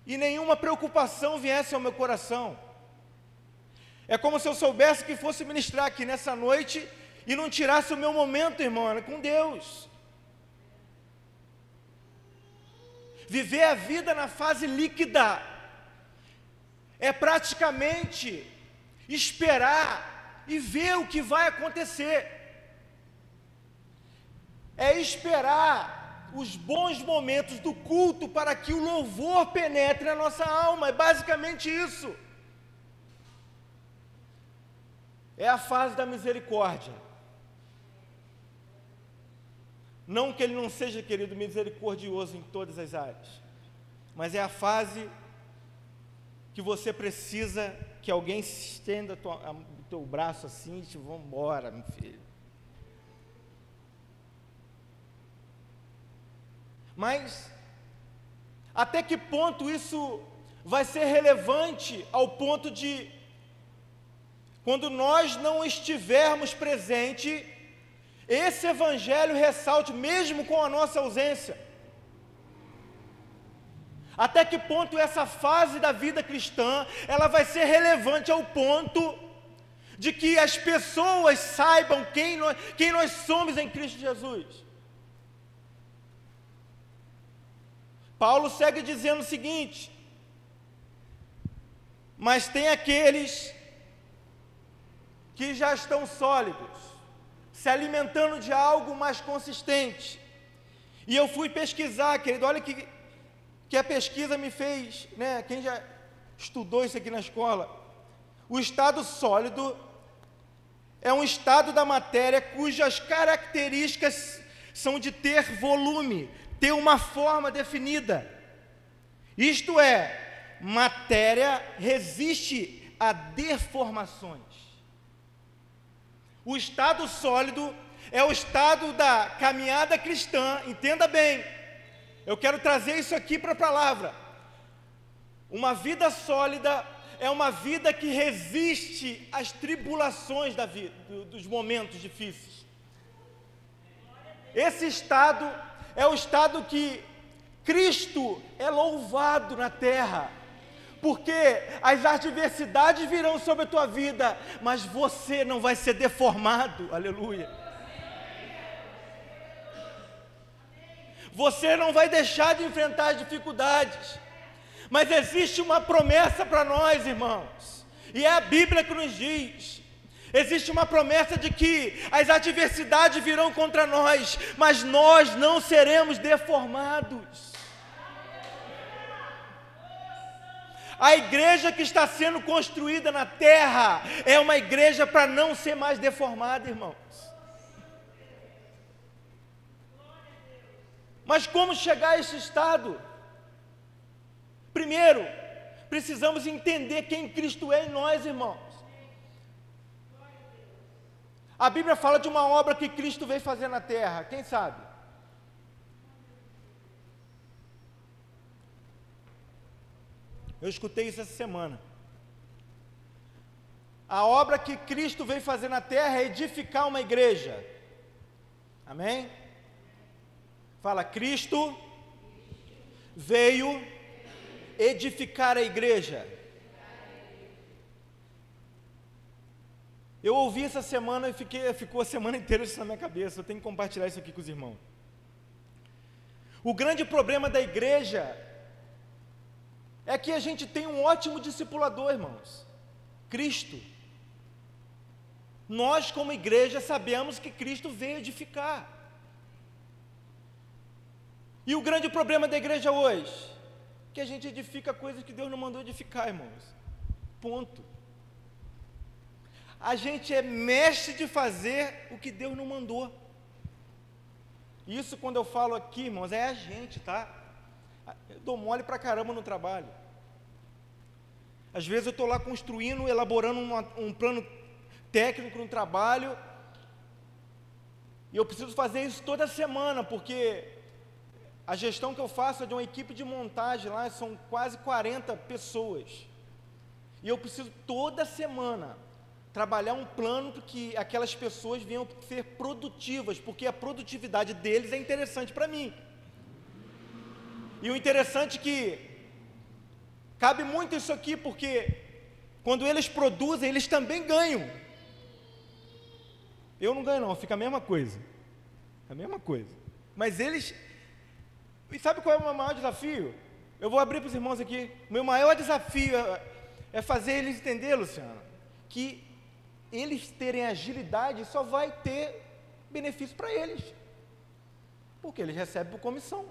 e nenhuma preocupação viesse ao meu coração. É como se eu soubesse que fosse ministrar aqui nessa noite e não tirasse o meu momento, irmão, com Deus. Viver a vida na fase líquida é praticamente esperar e ver o que vai acontecer. É esperar os bons momentos do culto para que o louvor penetre na nossa alma. É basicamente isso. É a fase da misericórdia. Não que ele não seja, querido, misericordioso em todas as áreas, mas é a fase que você precisa que alguém estenda o teu braço assim e te vamos embora, meu filho. Mas até que ponto isso vai ser relevante ao ponto de, quando nós não estivermos presentes, esse evangelho ressalte mesmo com a nossa ausência? Até que ponto essa fase da vida cristã, ela vai ser relevante ao ponto de que as pessoas saibam quem nós somos em Cristo Jesus. Paulo segue dizendo o seguinte: mas tem aqueles que já estão sólidos, se alimentando de algo mais consistente. E eu fui pesquisar, querido, olha que a pesquisa me fez, né? Quem já estudou isso aqui na escola, o estado sólido é um estado da matéria cujas características são de ter volume, ter uma forma definida. Isto é, matéria resiste a deformações. O estado sólido é o estado da caminhada cristã, entenda bem. Eu quero trazer isso aqui para a palavra. Uma vida sólida é uma vida que resiste às tribulações da vida, dos momentos difíceis. Esse estado é o estado que Cristo é louvado na terra, porque as adversidades virão sobre a tua vida, mas você não vai ser deformado, aleluia. Você não vai deixar de enfrentar as dificuldades, mas existe uma promessa para nós, irmãos, e é a Bíblia que nos diz. Existe uma promessa de que as adversidades virão contra nós, mas nós não seremos deformados. A igreja que está sendo construída na terra é uma igreja para não ser mais deformada, irmãos. Mas como chegar a esse estado? Primeiro, precisamos entender quem Cristo é em nós, irmãos. A Bíblia fala de uma obra que Cristo veio fazer na terra, quem sabe? Eu escutei isso essa semana. A obra que Cristo veio fazer na terra é edificar uma igreja. Amém? Fala, Cristo veio edificar a igreja. Eu ouvi essa semana e ficou a semana inteira isso na minha cabeça. Eu tenho que compartilhar isso aqui com os irmãos. O grande problema da igreja é que a gente tem um ótimo discipulador, irmãos, Cristo. Nós, como igreja, sabemos que Cristo veio edificar. E o grande problema da igreja hoje, que a gente edifica coisas que Deus não mandou edificar, irmãos. Ponto. A gente é mestre de fazer o que Deus não mandou. Isso, quando eu falo aqui, irmãos, é a gente, tá? Eu dou mole pra caramba no trabalho. Às vezes eu estou lá construindo, elaborando um plano técnico no trabalho, e eu preciso fazer isso toda semana, porque a gestão que eu faço é de uma equipe de montagem lá, são quase 40 pessoas. E eu preciso toda semana trabalhar um plano para que aquelas pessoas venham ser produtivas, porque a produtividade deles é interessante para mim. E o interessante é que cabe muito isso aqui, porque quando eles produzem, eles também ganham. Eu não ganho não, fica a mesma coisa. A mesma coisa. Mas eles... E sabe qual é o meu maior desafio? Eu vou abrir para os irmãos aqui. O meu maior desafio é fazer eles entenderem, Luciano, que eles terem agilidade só vai ter benefício para eles. Porque eles recebem por comissão.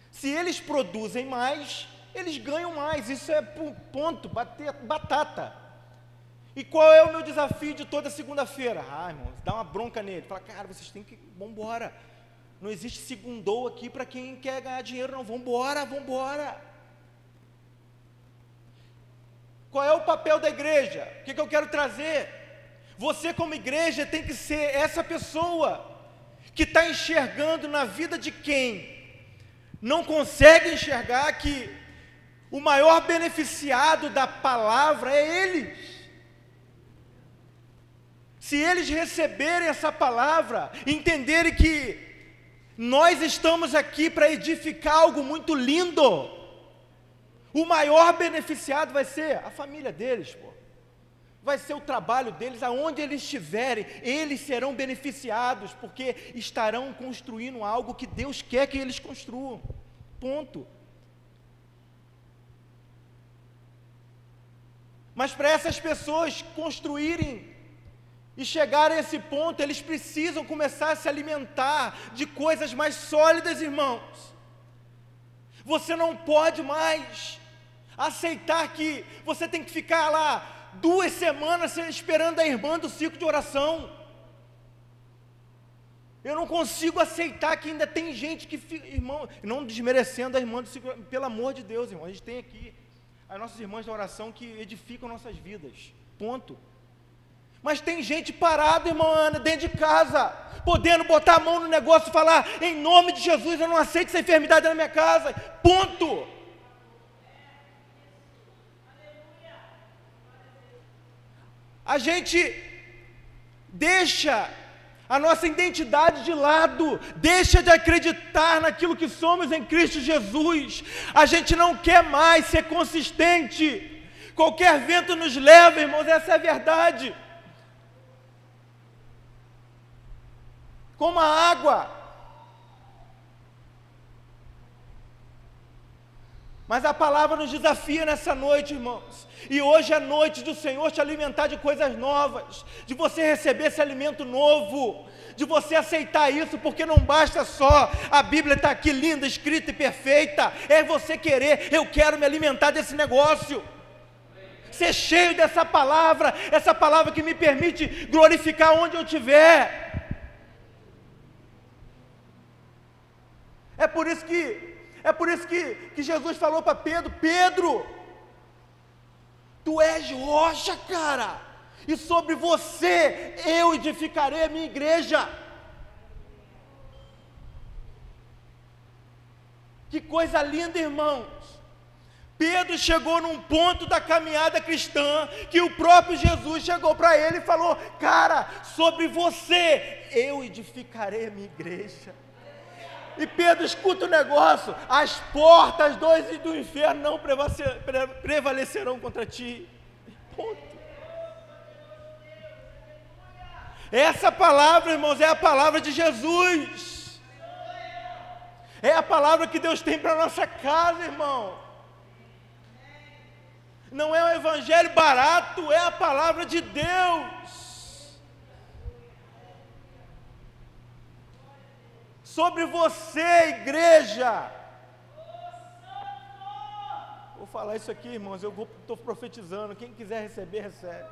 Se eles produzem mais, eles ganham mais. Isso é ponto, bater batata. E qual é o meu desafio de toda segunda-feira? Irmãos, dá uma bronca nele. Fala, cara, vocês têm que... Vambora. Não existe segundou aqui para quem quer ganhar dinheiro, não. Vambora, vambora. Qual é o papel da igreja? O que eu quero trazer? Você, como igreja, tem que ser essa pessoa que está enxergando na vida de quem não consegue enxergar que o maior beneficiado da palavra é eles. Se eles receberem essa palavra, entenderem que Nós estamos aqui para edificar algo muito lindo. O maior beneficiado vai ser a família deles, pô. Vai ser o trabalho deles, aonde eles estiverem, eles serão beneficiados, porque estarão construindo algo que Deus quer que eles construam. Ponto. Mas para essas pessoas construírem e chegarem a esse ponto, eles precisam começar a se alimentar de coisas mais sólidas, irmãos. Você não pode mais aceitar que você tem que ficar lá 2 semanas esperando a irmã do ciclo de oração. Eu não consigo aceitar que ainda tem gente que fica, irmão, não desmerecendo a irmã do ciclo, pelo amor de Deus, irmão, a gente tem aqui as nossas irmãs da oração que edificam nossas vidas, ponto. Mas tem gente parada, irmão Ana, dentro de casa, podendo botar a mão no negócio e falar, em nome de Jesus, eu não aceito essa enfermidade na minha casa, ponto. A gente deixa a nossa identidade de lado, deixa de acreditar naquilo que somos em Cristo Jesus. A gente não quer mais ser consistente. Qualquer vento nos leva, irmãos, essa é a verdade. Como a água. Mas a palavra nos desafia nessa noite, irmãos. E hoje é noite do Senhor te alimentar de coisas novas, de você receber esse alimento novo, de você aceitar isso, porque não basta só a Bíblia estar aqui linda, escrita e perfeita, é você querer, eu quero me alimentar desse negócio, ser cheio dessa palavra, essa palavra que me permite glorificar onde eu estiver. É por isso que Jesus falou para Pedro, Pedro, tu és rocha, cara, e sobre você eu edificarei a minha igreja. Que coisa linda, irmãos. Pedro chegou num ponto da caminhada cristã, que o próprio Jesus chegou para ele e falou, cara, sobre você eu edificarei a minha igreja. E Pedro escuta o negócio, as portas do inferno não prevalecerão contra ti. Ponto. Essa palavra, irmãos, é a palavra de Jesus. É a palavra que Deus tem para a nossa casa, irmão. Não é um evangelho barato, é a palavra de Deus. Sobre você, igreja. Vou falar isso aqui, irmãos, eu estou profetizando, quem quiser receber, recebe.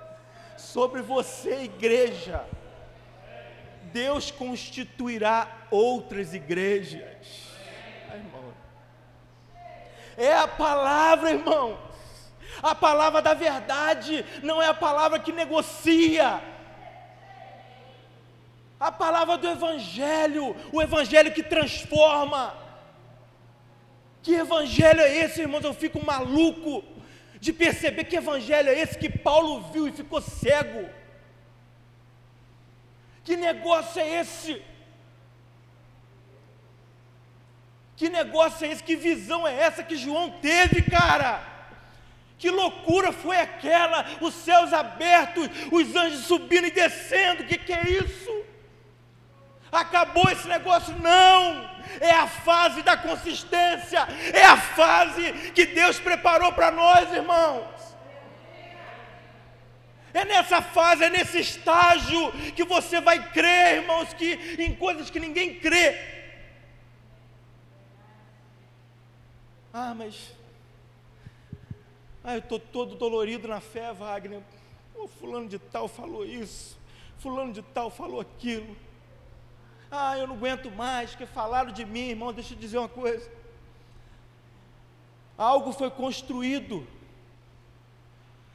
Sobre você, igreja, Deus constituirá outras igrejas. Irmão, é a palavra, irmãos, a palavra da verdade, não é a palavra que negocia. A palavra do Evangelho, o Evangelho que transforma. Que Evangelho é esse, irmãos? Eu fico maluco de perceber que Evangelho é esse que Paulo viu e ficou cego. Que negócio é esse? Que negócio é esse? Que visão é essa que João teve, cara? Que loucura foi aquela? Os céus abertos, os anjos subindo e descendo, o que é isso? Acabou esse negócio? Não, é a fase da consistência, é a fase que Deus preparou para nós, irmãos. É nessa fase, é nesse estágio que você vai crer, irmãos, que em coisas que ninguém crê. Eu estou todo dolorido na fé, Wagner. Fulano de tal falou isso, fulano de tal falou aquilo. Eu não aguento mais, que falaram de mim, irmão. Deixa eu dizer uma coisa. Algo foi construído.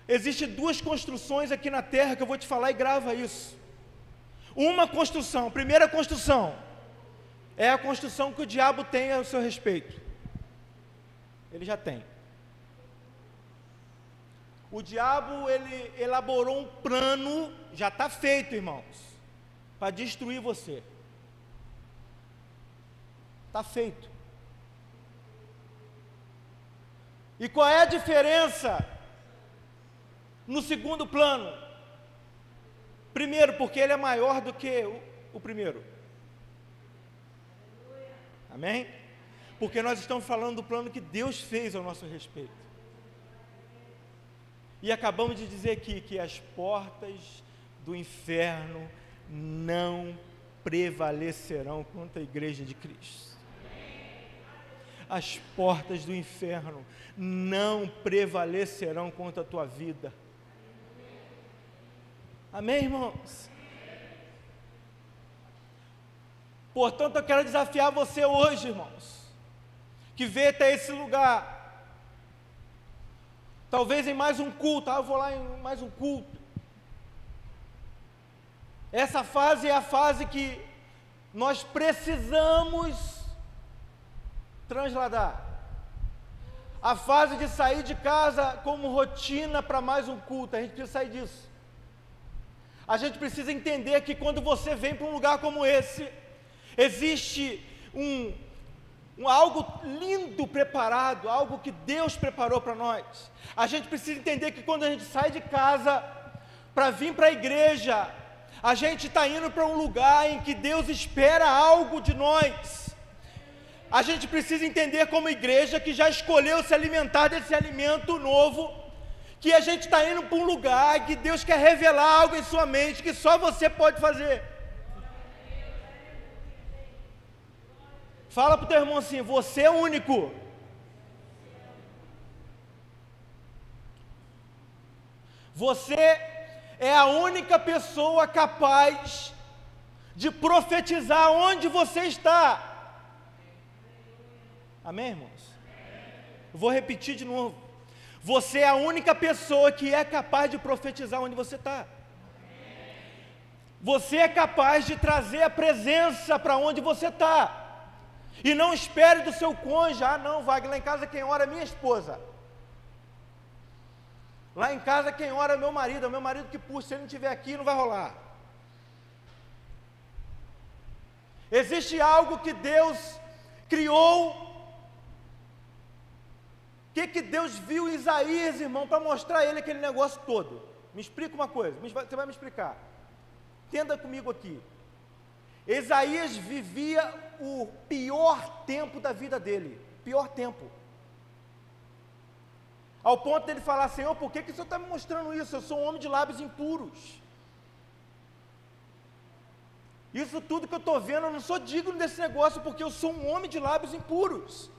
Existem 2 construções aqui na terra que eu vou te falar e grava isso. Uma construção, a primeira construção, é a construção que o diabo tem a seu respeito. Ele já tem. O diabo, ele elaborou um plano, já está feito, irmãos, para destruir você. está feito. E qual é a diferença no segundo plano? Primeiro, porque ele é maior do que o primeiro. Amém? Porque nós estamos falando do plano que Deus fez ao nosso respeito. E acabamos de dizer aqui que as portas do inferno não prevalecerão contra a igreja de Cristo. As portas do inferno não prevalecerão contra a tua vida. Amém, irmãos? Portanto, eu quero desafiar você hoje, irmãos, que veio até esse lugar, talvez em mais um culto, eu vou lá em mais um culto. Essa fase é a fase que nós precisamos transladar. A fase de sair de casa como rotina para mais um culto, a gente precisa sair disso. A gente precisa entender que quando você vem para um lugar como esse, existe algo lindo preparado, algo que Deus preparou para nós. A gente precisa entender que quando a gente sai de casa para vir para a igreja, a gente está indo para um lugar em que Deus espera algo de nós. A gente precisa entender como igreja que já escolheu se alimentar desse alimento novo, que a gente está indo para um lugar que Deus quer revelar algo em sua mente que só você pode fazer. Fala para o teu irmão assim: você é único. Você é a única pessoa capaz de profetizar onde você está. Amém, irmãos? Eu vou repetir de novo. Você é a única pessoa que é capaz de profetizar onde você está. Você é capaz de trazer a presença para onde você está. E não espere do seu cônjuge: ah não, Wagner, lá em casa quem ora é minha esposa. Lá em casa quem ora é meu marido que puxa, se ele não estiver aqui não vai rolar. Existe algo que Deus criou. O que Deus viu em Isaías, irmão, para mostrar a ele aquele negócio todo? Me explica uma coisa, você vai me explicar. Entenda comigo aqui. Isaías vivia o pior tempo da vida dele, pior tempo. Ao ponto dele falar: Senhor, por que o Senhor está me mostrando isso? Eu sou um homem de lábios impuros. Isso tudo que eu estou vendo, eu não sou digno desse negócio, porque eu sou um homem de lábios impuros.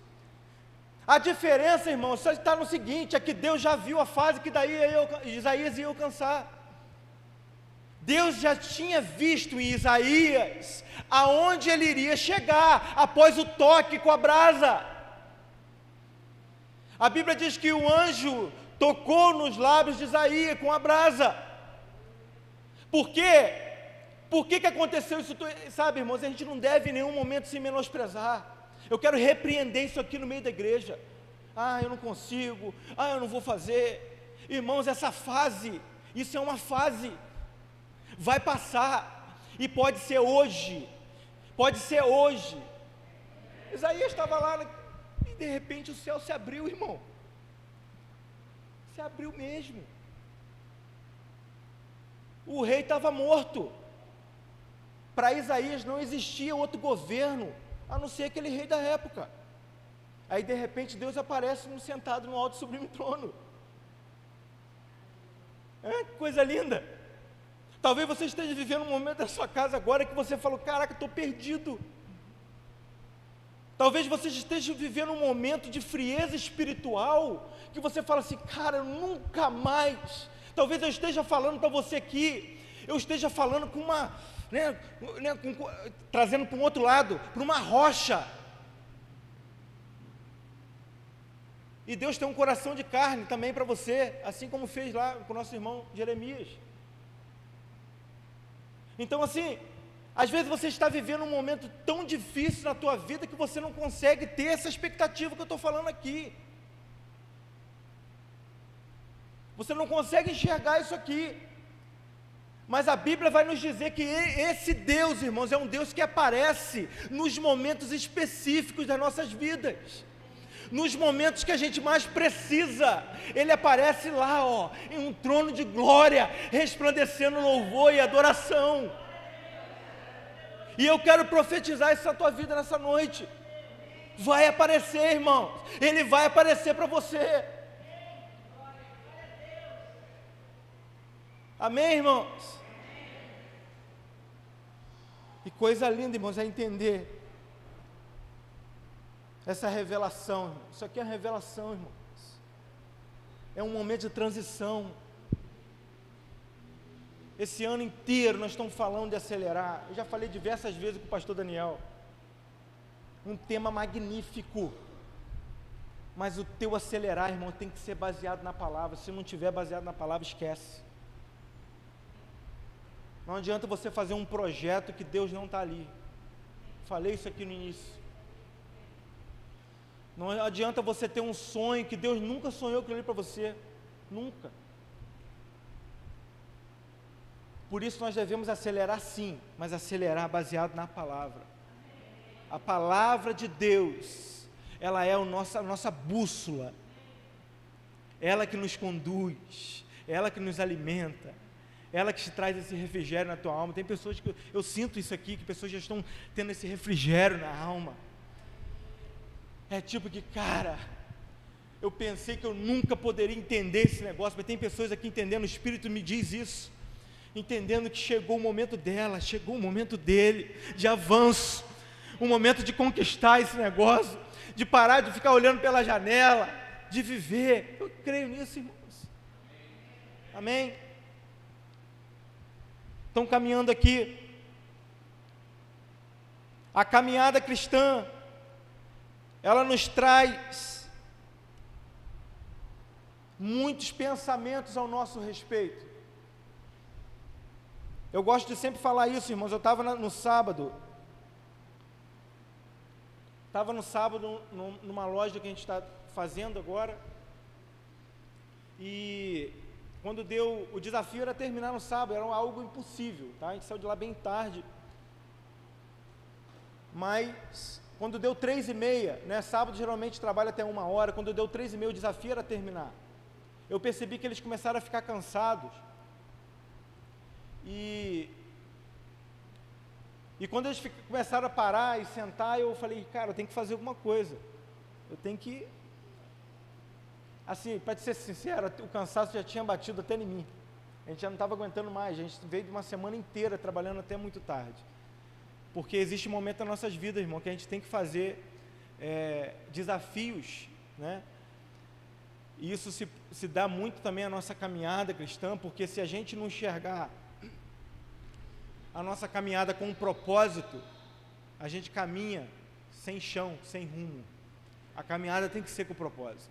A diferença, irmão, só está no seguinte: é que Deus já viu a fase que daí Isaías ia alcançar. Deus já tinha visto em Isaías aonde ele iria chegar após o toque com a brasa. A Bíblia diz que o anjo tocou nos lábios de Isaías com a brasa. Por quê? Por que aconteceu isso? Sabe, irmãos, a gente não deve em nenhum momento se menosprezar. Eu quero repreender isso aqui no meio da igreja. Ah, eu não consigo. Ah, eu não vou fazer. Irmãos, essa fase, isso é uma fase. Vai passar. E pode ser hoje. Pode ser hoje. Isaías estava lá e de repente o céu se abriu, irmão. Se abriu mesmo. O rei estava morto. Para Isaías não existia outro governo a não ser aquele rei da época. Aí de repente Deus aparece sentado no alto e sublime trono. Que coisa linda. Talvez você esteja vivendo um momento da sua casa agora que você falou: caraca, estou perdido. Talvez você esteja vivendo um momento de frieza espiritual, que você fala assim: cara, nunca mais. Talvez eu esteja falando para você aqui, eu esteja falando com uma, trazendo para um outro lado, para uma rocha. E Deus tem um coração de carne também para você, assim como fez lá com o nosso irmão Jeremias. Então assim, às vezes você está vivendo um momento tão difícil na tua vida que você não consegue ter essa expectativa que eu estou falando aqui. Você não consegue enxergar isso aqui. Mas a Bíblia vai nos dizer que esse Deus, irmãos, é um Deus que aparece nos momentos específicos das nossas vidas. Nos momentos que a gente mais precisa, Ele aparece lá, ó, em um trono de glória, resplandecendo louvor e adoração. E eu quero profetizar isso na tua vida nessa noite. Vai aparecer, irmãos, Ele vai aparecer para você. Amém, irmãos? E coisa linda, irmãos, é entender essa revelação, irmãos. Isso aqui é uma revelação, irmãos. É um momento de transição. Esse ano inteiro nós estamos falando de acelerar. Eu já falei diversas vezes com o pastor Daniel. Um tema magnífico. Mas o teu acelerar, irmão, tem que ser baseado na palavra. Se não tiver baseado na palavra, esquece. Não adianta você fazer um projeto que Deus não está ali. Falei isso aqui no início. Não adianta você ter um sonho que Deus nunca sonhou aquilo ali para você. Nunca. Por isso nós devemos acelerar sim, mas acelerar baseado na palavra. A palavra de Deus, ela é a nossa bússola. Ela que nos conduz, ela que nos alimenta, ela que te traz esse refrigério na tua alma. Tem pessoas que eu sinto isso aqui, que pessoas já estão tendo esse refrigério na alma. É tipo que, cara, eu pensei que eu nunca poderia entender esse negócio, mas tem pessoas aqui entendendo, o Espírito me diz isso, entendendo que chegou o momento dela, chegou o momento dele, de avanço, o momento de conquistar esse negócio, de parar de ficar olhando pela janela, de viver. Eu creio nisso, irmãos. Amém? Estão caminhando aqui. A caminhada cristã, ela nos traz muitos pensamentos ao nosso respeito. Eu gosto de sempre falar isso, irmãos. Eu estava no sábado, numa loja que a gente está fazendo agora, e quando deu, o desafio era terminar no sábado, era algo impossível, tá? A gente saiu de lá bem tarde, mas quando deu 3h30, né, sábado geralmente trabalha até 1h, quando deu 3h30 o desafio era terminar. Eu percebi que eles começaram a ficar cansados, e quando eles começaram a parar e sentar, eu falei, cara, eu tenho que fazer alguma coisa, eu tenho que, assim, para ser sincero, o cansaço já tinha batido até em mim, a gente já não estava aguentando mais, a gente veio de uma semana inteira trabalhando até muito tarde, porque existe um momento nas nossas vidas, irmão, que a gente tem que fazer desafios, né? E isso se dá muito também à nossa caminhada cristã, porque se a gente não enxergar a nossa caminhada com um propósito, a gente caminha sem chão, sem rumo. A caminhada tem que ser com propósito.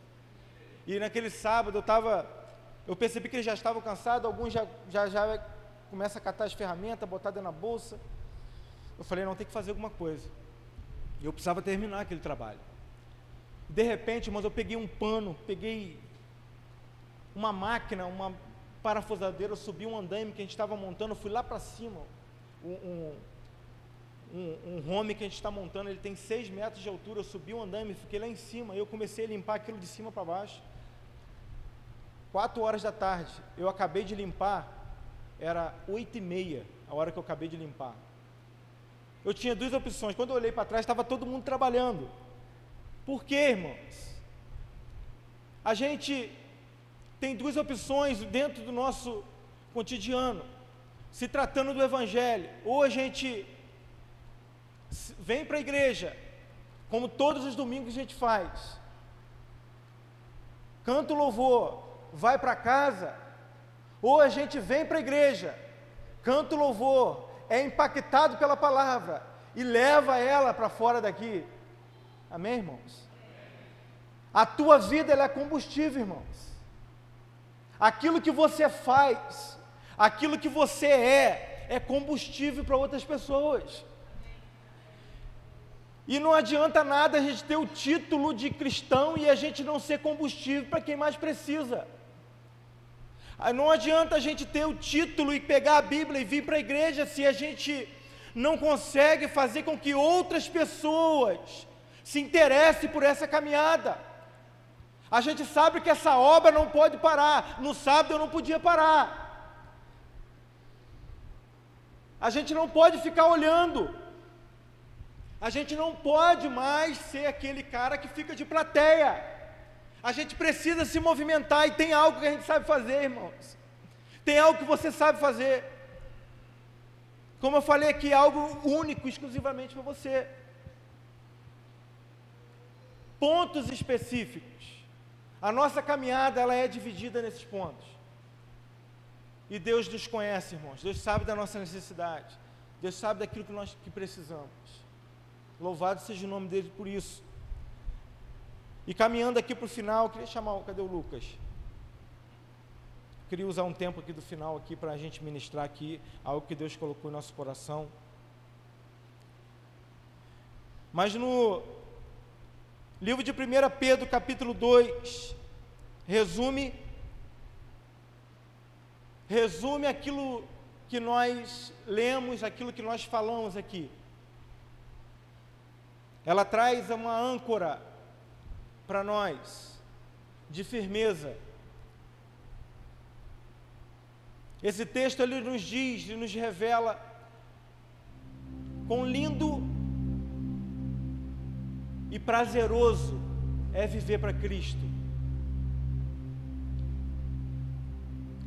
E naquele sábado eu percebi que eles já estavam cansados, alguns já começam a catar as ferramentas, botar dentro da bolsa. Eu falei, não, tem que fazer alguma coisa. E eu precisava terminar aquele trabalho. De repente, irmãos, eu peguei um pano, peguei uma máquina, uma parafusadeira, eu subi um andaime que a gente estava montando, eu fui lá para cima, um home que a gente está montando, ele tem 6 metros de altura, eu subi um andaime, fiquei lá em cima, e eu comecei a limpar aquilo de cima para baixo. 4 horas da tarde, eu acabei de limpar, era 8h30, a hora que eu acabei de limpar. Eu tinha 2 opções, quando eu olhei para trás, estava todo mundo trabalhando. Por quê, irmãos? A gente tem 2 opções dentro do nosso cotidiano, se tratando do Evangelho. Ou a gente vem para a igreja, como todos os domingos a gente faz, canta o louvor, vai para casa, ou a gente vem para a igreja, canta o louvor, é impactado pela palavra e leva ela para fora daqui. Amém, irmãos? A tua vida, ela é combustível, irmãos. Aquilo que você faz, aquilo que você é combustível para outras pessoas. E não adianta nada a gente ter o título de cristão e a gente não ser combustível para quem mais precisa. Não adianta a gente ter o título e pegar a Bíblia e vir para a igreja se a gente não consegue fazer com que outras pessoas se interessem por essa caminhada. A gente sabe que essa obra não pode parar. No sábado eu não podia parar. A gente não pode ficar olhando. A gente não pode mais ser aquele cara que fica de plateia. A gente precisa se movimentar, e tem algo que a gente sabe fazer, irmãos. Tem algo que você sabe fazer. Como eu falei aqui, algo único, exclusivamente para você. Pontos específicos. A nossa caminhada, ela é dividida nesses pontos. E Deus nos conhece, irmãos. Deus sabe da nossa necessidade. Deus sabe daquilo que nós precisamos. Louvado seja o nome dele por isso. E caminhando aqui para o final, eu queria chamar, cadê o Lucas? Eu queria usar um tempo aqui do final aqui para a gente ministrar aqui algo que Deus colocou em nosso coração. Mas no livro de 1 Pedro, capítulo 2, resume aquilo que nós lemos, aquilo que nós falamos aqui. Ela traz uma âncora para nós, de firmeza. Esse texto ele nos diz e nos revela quão lindo e prazeroso é viver para Cristo.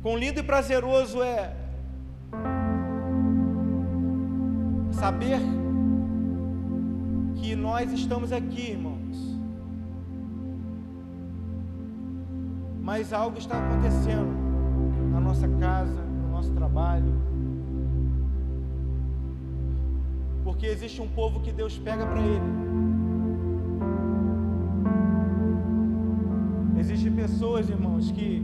Quão lindo e prazeroso é saber que nós estamos aqui, irmãos, mas algo está acontecendo na nossa casa, no nosso trabalho, porque existe um povo que Deus pega para Ele. Existem pessoas, irmãos, que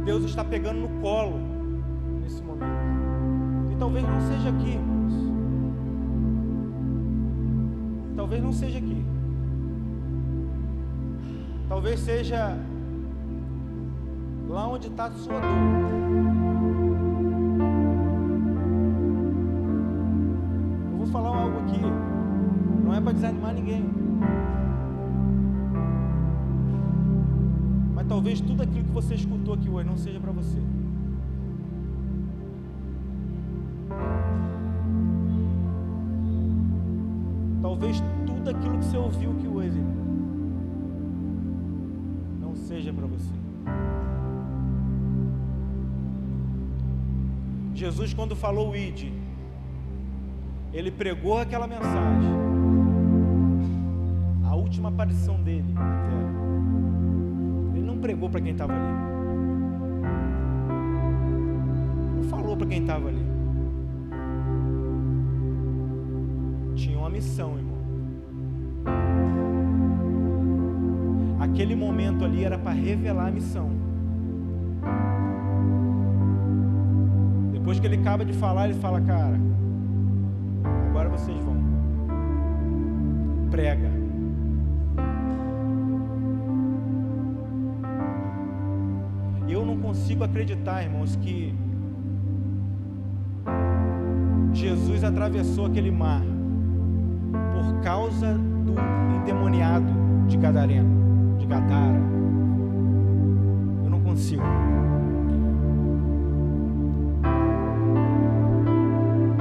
Deus está pegando no colo nesse momento. E talvez não seja aqui, irmãos. Talvez não seja aqui. Talvez seja lá onde está a sua dor. Eu vou falar algo aqui, não é para desanimar ninguém, mas talvez tudo aquilo que você escutou aqui hoje não seja para você. Talvez tudo aquilo que você ouviu aqui hoje não seja para você. Jesus, quando falou o ide, ele pregou aquela mensagem, a última aparição dele na terra. Ele não pregou para quem estava ali, não falou para quem estava ali. Tinha uma missão, irmão. Aquele momento ali era para revelar a missão. Depois que ele acaba de falar, ele fala: cara, agora vocês vão, prega. Eu não consigo acreditar, irmãos, que Jesus atravessou aquele mar por causa do endemoniado de Gadara. Eu não consigo.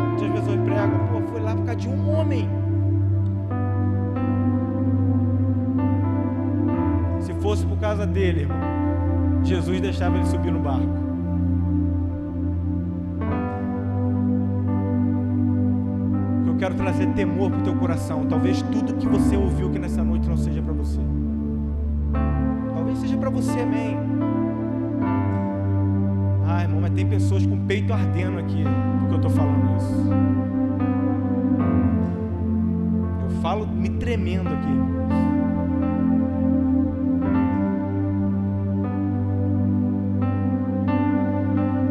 Muitas pessoas pregam: pô, foi lá por causa de um homem. Se fosse por causa dele, irmão, Jesus deixava ele subir no barco. Eu quero trazer temor para o teu coração. Talvez tudo que você ouviu aqui nessa noite não seja para você. Talvez seja para você, amém. Ah, irmão, mas tem pessoas com o peito ardendo aqui porque eu estou falando isso. Eu falo me tremendo aqui.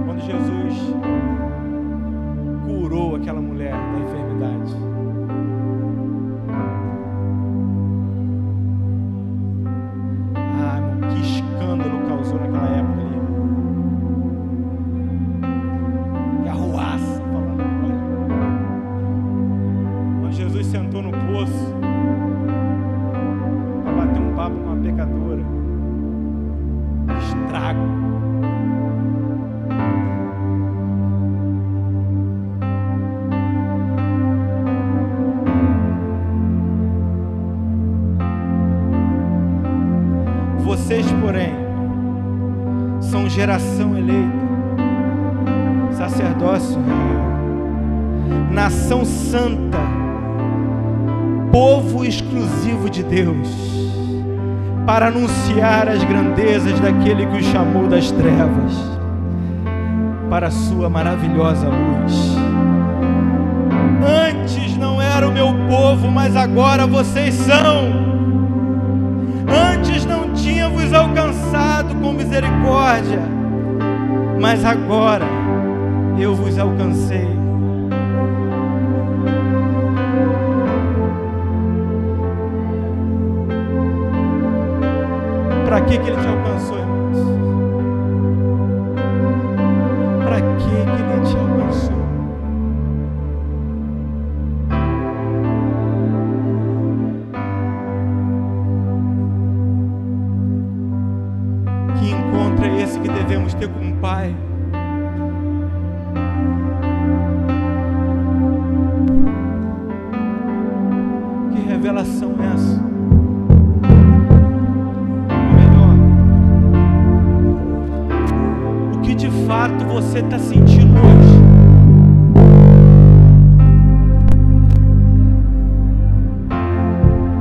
Quando Jesus curou aquela mulher da enfermidade, geração eleita, sacerdócio real, nação santa, povo exclusivo de Deus, para anunciar as grandezas daquele que os chamou das trevas para a sua maravilhosa luz. Antes não era o meu povo, mas agora vocês são. Antes não tinha vos alcançado com misericórdia, mas agora eu vos alcancei. Para que ele te alcançou, irmãos? Para que ele te alcançou? Que encontro é esse que devemos ter com o Pai? Que revelação é essa? Ou melhor, o que de fato você está sentindo hoje?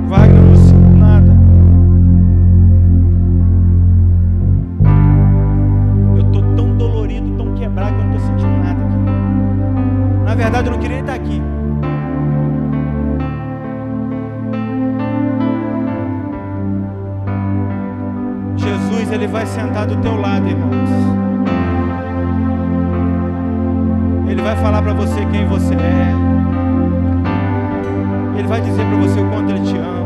Wagner, não sinto nada. Eu estou tão dolorido, tão quebrado que eu não estou sentindo nada aqui. Na verdade, eu não queria nem estar aqui. Jesus, ele vai sentar do teu lado, irmãos. Ele vai falar para você quem você é. Ele vai dizer para você o quanto ele te ama.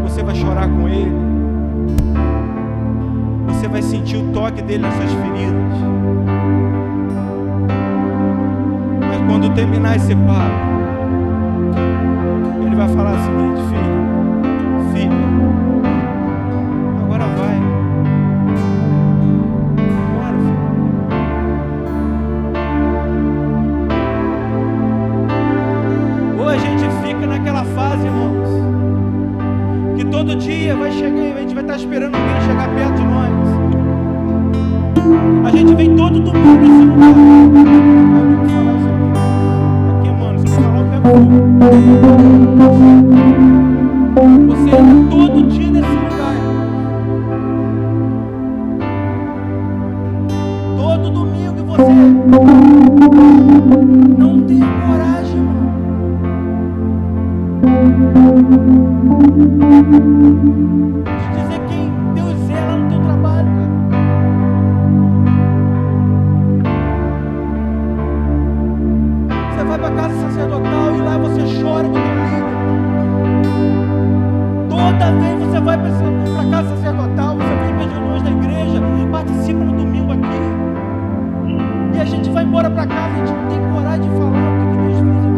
Você vai chorar com ele. Você vai sentir o toque dele nas suas feridas. Mas quando terminar esse papo, ele vai falar o seguinte: filho, agora vai. Bora, filho. Ou a gente fica naquela fase, irmãos, que todo dia vai chegar, a gente vai estar esperando alguém chegar perto de nós. A gente vem todo domingo nesse lugar. Eu tenho que falar isso aqui. Aqui, mano, se eu falar, eu pego fogo. Você entra todo dia nesse lugar. Todo domingo, e você não tem coragem, irmão, de dizer quem Deus é lá no teu trabalho, cara. Você vai para casa sacerdotal e lá você chora com o teu líder. Toda vez você vai para casa sacerdotal, você vem para as reuniões da igreja, participa no domingo aqui, e a gente vai embora para casa, a gente não tem coragem de falar o que Deus fez em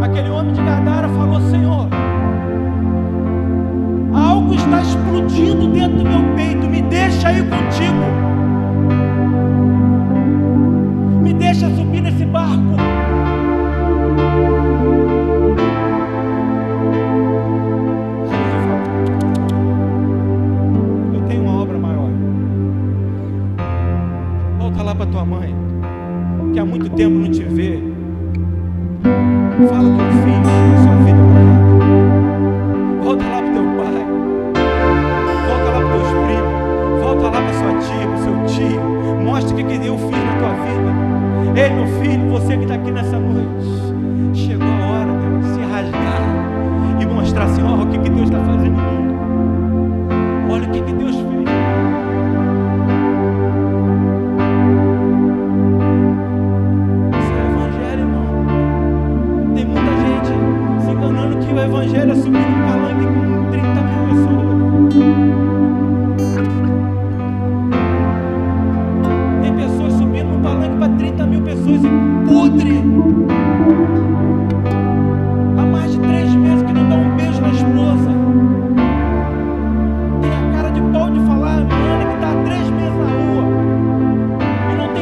nós. Aquele homem de Gadara falou: Senhor, algo está explodindo dentro do meu peito, me deixa ir contigo, me deixa subir nesse barco. Aí Jesus falou: eu tenho uma obra maior. Volta lá para tua mãe, que há muito tempo não te vê. Fala do que eu fiz na sua vida para ela. Volta lá para teu pai. Volta lá para teus primos. Volta lá para sua tia, para seu tio. Mostra o que eu fiz na tua vida. Ei, meu filho, você que está aqui nessa noite, chegou a hora, meu, de se rasgar e mostrar assim: ó, o que Deus está fazendo em mim. Olha o que Deus fez. Isso é evangelho, irmão. Tem muita gente se enganando que o evangelho é subir num palanque com 30 mil pessoas. Tem pessoas subindo num palanque para 30 mil pessoas e podre. Há mais de 3 meses que não dá um beijo na esposa. Tem a cara de pau de falar, mano, que está há 3 meses na rua e não tem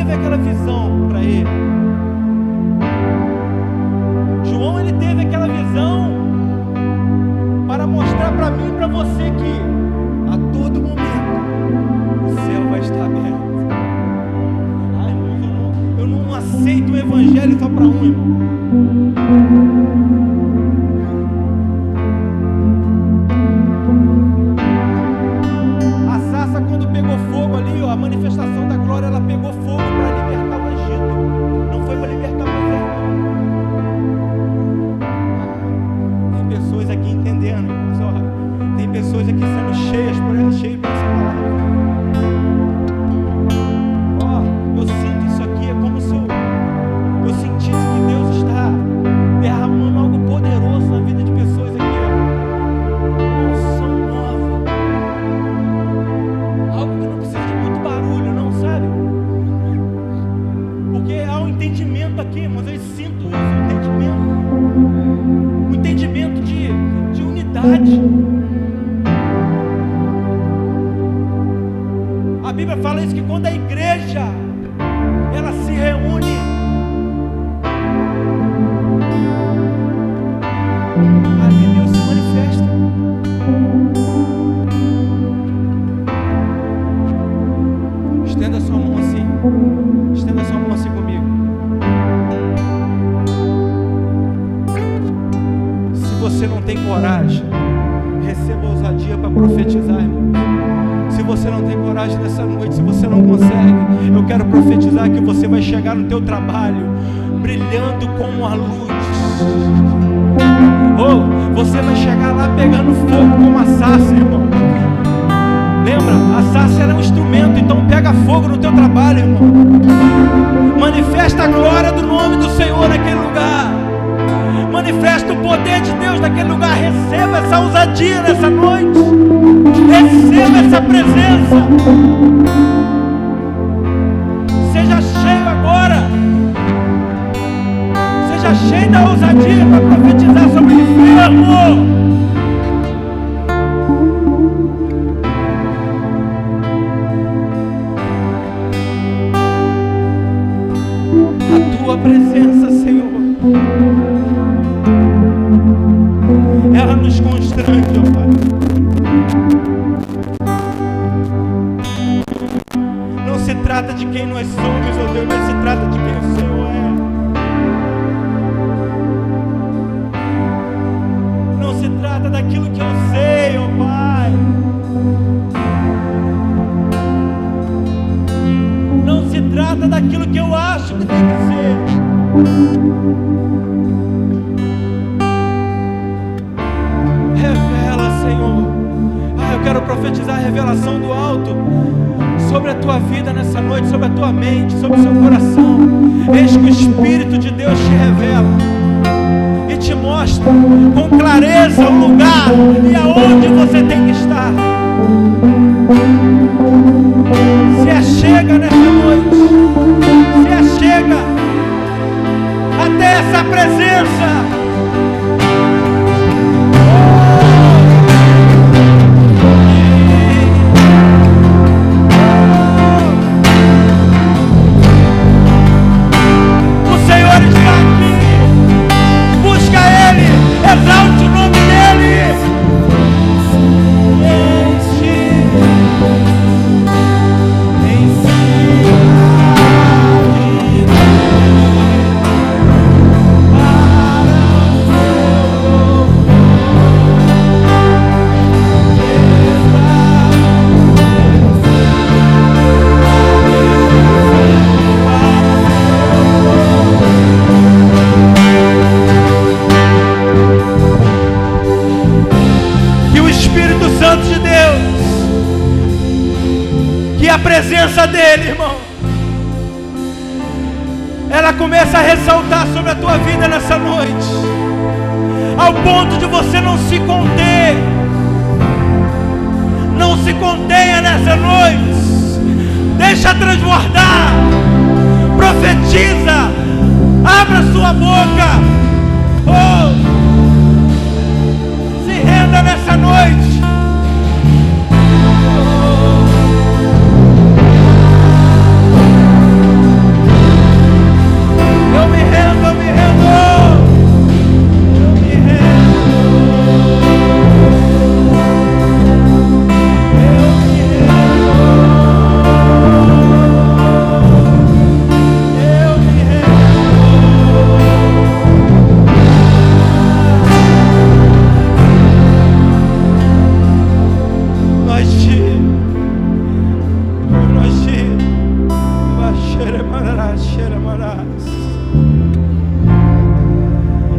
teve aquela visão para ele. João, ele teve aquela visão para mostrar para mim e para você que a todo momento o céu vai estar aberto. Ai, irmão, eu não aceito o evangelho só para um, irmão. A sarça, quando pegou fogo ali, ó, a manifestação da glória, ela pegou fogo para libertar o Egito. Não foi para libertar Moisés, não. Tem pessoas aqui entendendo, irmãos, ó. Tem pessoas aqui sendo cheias por essa palavra. Ó, eu sinto isso aqui, é como se eu sentisse que Deus está derramando algo poderoso na vida de pessoas aqui, ó. Uma unção nova. Algo que não precisa de muito barulho, não, sabe? Porque há um entendimento aqui, irmãos, eu sinto isso, um entendimento de unidade. A Bíblia fala isso, que quando a igreja ela se reúne, ali Deus se manifesta. Estenda sua mão assim. Estenda sua mão assim comigo. Se você não tem coragem, receba ousadia para profetizar, irmão. Se você não tem coragem nessa noite, se você não consegue, eu quero profetizar que você vai chegar no teu trabalho brilhando como a luz. Ou você vai chegar lá pegando fogo como a sarça, irmão. Lembra? A sarça era um instrumento, então pega fogo no teu trabalho, irmão. Manifesta a glória do nome do Senhor naquele lugar. Manifesta o poder de Deus naquele lugar. Receba essa ousadia nessa noite. Receba essa presença. Seja cheio agora. Seja cheio da ousadia para profetizar sobre o enfermo. A tua presença, Senhor, ela nos constrange, ó Pai. Não se trata de quem nós somos, ó Deus, mas se trata de quem o Senhor é. Não se trata daquilo que eu sei, ó Pai. Não se trata daquilo que eu acho que tem que ser. Revela, Senhor. Eu quero profetizar a revelação do alto sobre a tua vida nessa noite, sobre a tua mente, sobre o seu coração. Eis que o Espírito de Deus te revela e te mostra com clareza o lugar e aonde você tem que estar. Se achega nessa noite, se achega até essa presença. O Senhor está aqui. Busca Ele, exalte o nome dEle. A presença dele, irmão, ela começa a ressaltar sobre a tua vida nessa noite, ao ponto de você não se conter. Não se contenha nessa noite, deixa transbordar, profetiza, abra sua boca, oh, se renda nessa noite.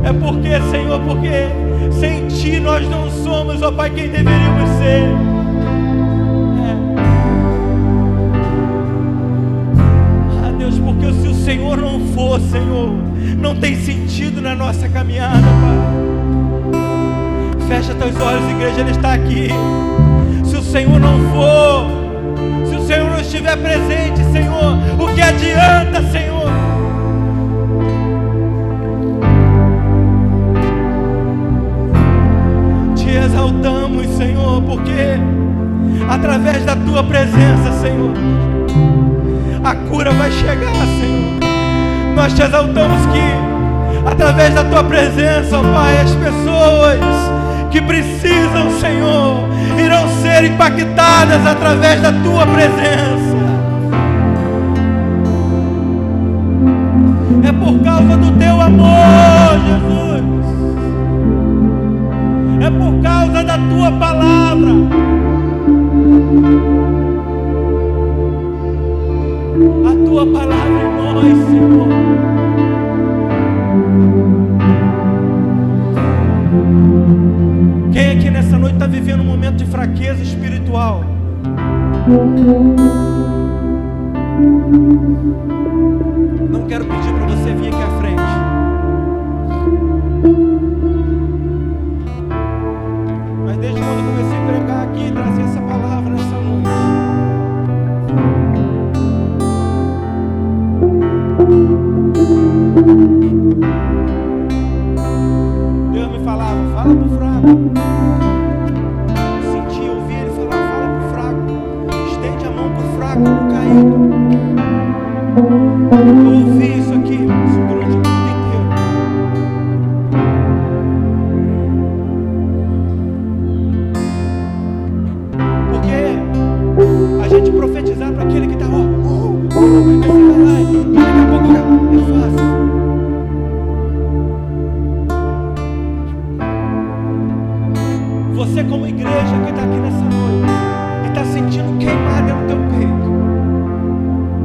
É porque, Senhor, porque sem Ti nós não somos, ó Pai, quem deveríamos ser. Deus, porque se o Senhor não for, Senhor, não tem sentido na nossa caminhada, Pai. Fecha teus olhos, igreja, Ele está aqui. Se o Senhor não for, se o Senhor não estiver presente, Senhor, o que adianta, Senhor? Te exaltamos, Senhor, porque através da Tua presença, Senhor, a cura vai chegar, Senhor. Nós te exaltamos que através da Tua presença, ó Pai, as pessoas que precisam, Senhor, irão ser impactadas através da Tua presença. É por causa do Teu amor, Jesus. É por causa da Tua palavra. A Tua palavra em nós, Senhor. Quem aqui nessa noite está vivendo um momento de fraqueza espiritual? Não quero pedir para você vir aqui à frente. Mas desde quando eu comecei a pregar aqui e trazer essa palavra nessa noite, Deus me falava, fala pro fraco. Eu senti, ouvi Ele falar, fala pro fraco. Estende a mão pro fraco, pro caído. Eu ouvi isso aqui durante o culto inteiro. Porque a gente profetizar para aquele que está, aí você vai lá e daqui a pouco é fácil. Você como igreja que está aqui nessa noite e está sentindo queimada no teu peito,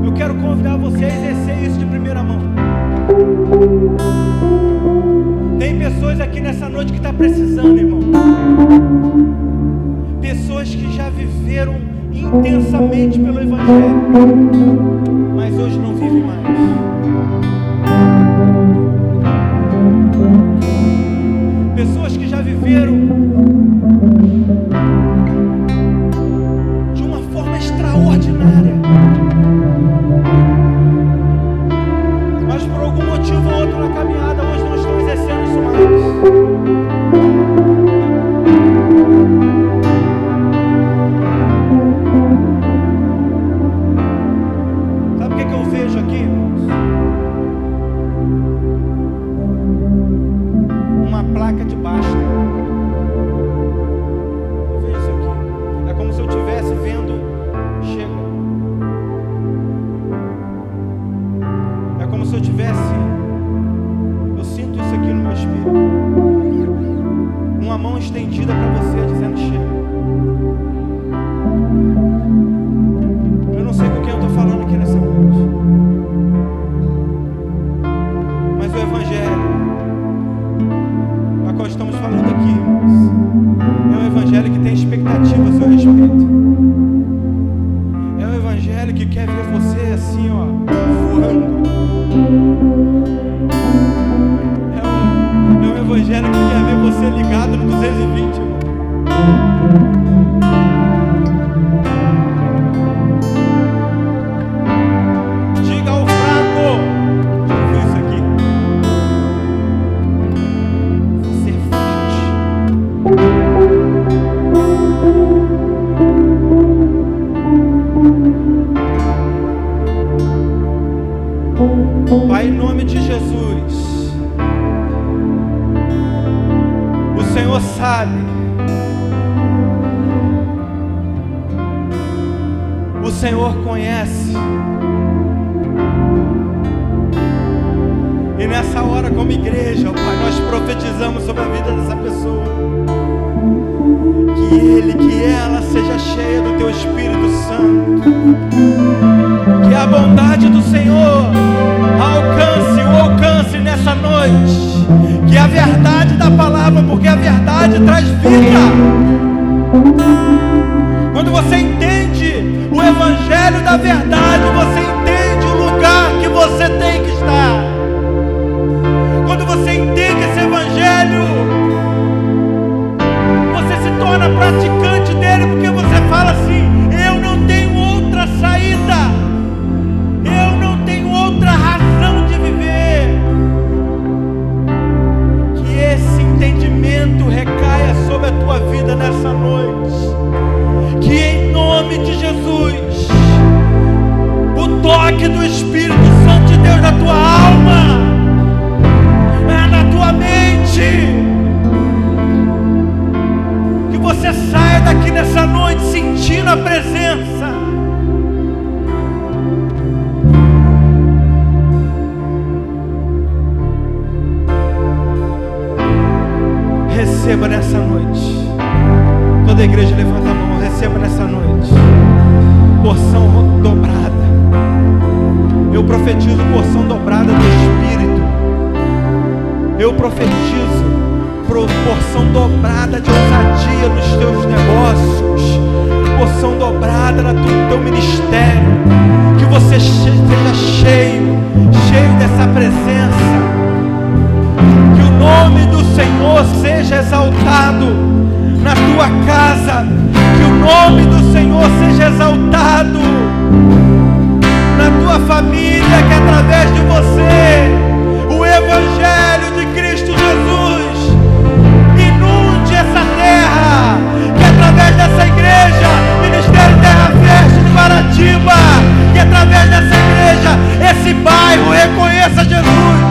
eu quero convidar você a exercer isso de primeira mão. Tem pessoas aqui nessa noite que estão precisando, irmão. Pessoas que já viveram intensamente pelo Evangelho, mas hoje não vivem mais. Pessoas que já viveram de uma forma extraordinária, mas por algum motivo ou outro na caminhada hoje não estão exercendo isso mais. Pai, em nome de Jesus, o Senhor sabe, o Senhor conhece, e nessa hora como igreja, Pai, nós profetizamos sobre a vida dessa pessoa, que ela seja cheia do Teu Espírito Santo, que Que a bondade do Senhor alcance nessa noite. Que a verdade da palavra, porque a verdade traz vida. Quando você entende o evangelho da verdade, você entende o lugar que você tem que estar. Quando você entende esse evangelho, você se torna praticante dele, porque você fala assim: eu não tenho outra saída, eu não tenho outra razão de viver. Que esse entendimento recaia sobre a tua vida nessa noite. Que em nome de Jesus, o toque do Espírito Santo de Deus na tua alma, na tua mente, que você saia daqui nessa noite sentindo a presença. Receba nessa noite. Toda a igreja levanta a mão. Receba nessa noite porção dobrada. Eu profetizo porção dobrada do Espírito. Eu profetizo porção dobrada de ousadia nos teus negócios, porção dobrada no teu ministério. Que você seja cheio dessa presença. Que o nome do Senhor seja exaltado na tua casa. Que o nome do Senhor seja exaltado na tua família. Que através de você o Evangelho de Cristo Jesus inunde essa terra. Que através dessa igreja, Ministério Terra Fértil de Guaratiba, que através dessa igreja esse bairro reconheça Jesus.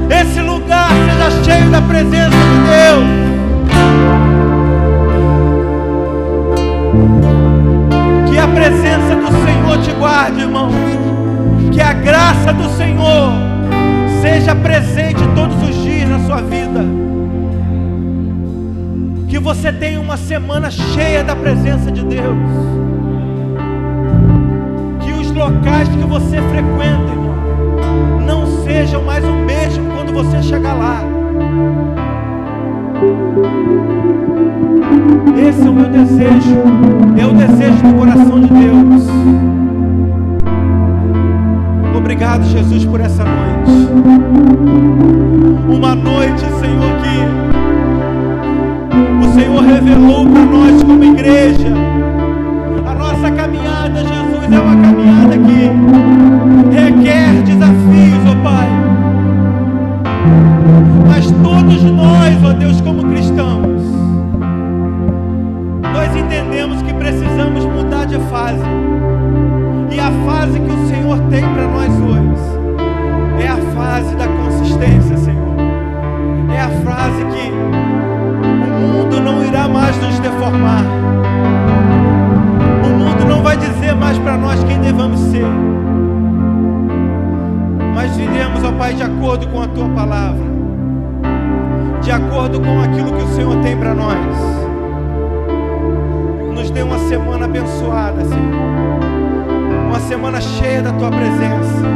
Esse lugar seja cheio da presença de Deus. Que a presença do Senhor te guarde, irmãos. Que a graça do Senhor seja presente todos os dias na sua vida. Que você tenha uma semana cheia da presença de Deus. Que os locais que você frequenta, irmão, não sejam mais o mesmo quando você chegar lá. Esse é o meu desejo. É o desejo do coração de Deus. Obrigado, Jesus, por essa noite. Uma noite, Senhor, que o Senhor revelou para nós como igreja. A nossa caminhada, Jesus, é uma caminhada que requer desafios, ó Pai. Mas todos nós, ó Deus, como cristãos, nós entendemos que precisamos mudar de fase. E a fase que o Senhor tem para nós hoje é a fase da consistência, Senhor. É a fase que o mundo não irá mais nos deformar. O mundo não vai dizer mais para nós quem devemos ser. Mas viremos, ó Pai, de acordo com a Tua palavra, de acordo com aquilo que o Senhor tem para nós. Nos dê uma semana abençoada, Senhor. Uma semana cheia da Tua presença.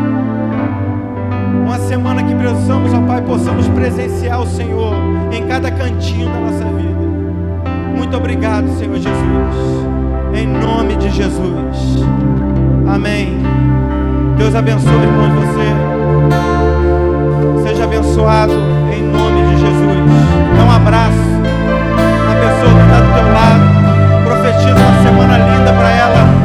Uma semana que precisamos, ó Pai, possamos presenciar o Senhor em cada cantinho da nossa vida. Muito obrigado, Senhor Jesus. Em nome de Jesus. Amém. Deus abençoe, irmãos, você. Seja abençoado em nome de Jesus. Dá um abraço na pessoa que está do teu lado. Profetiza uma semana linda para ela.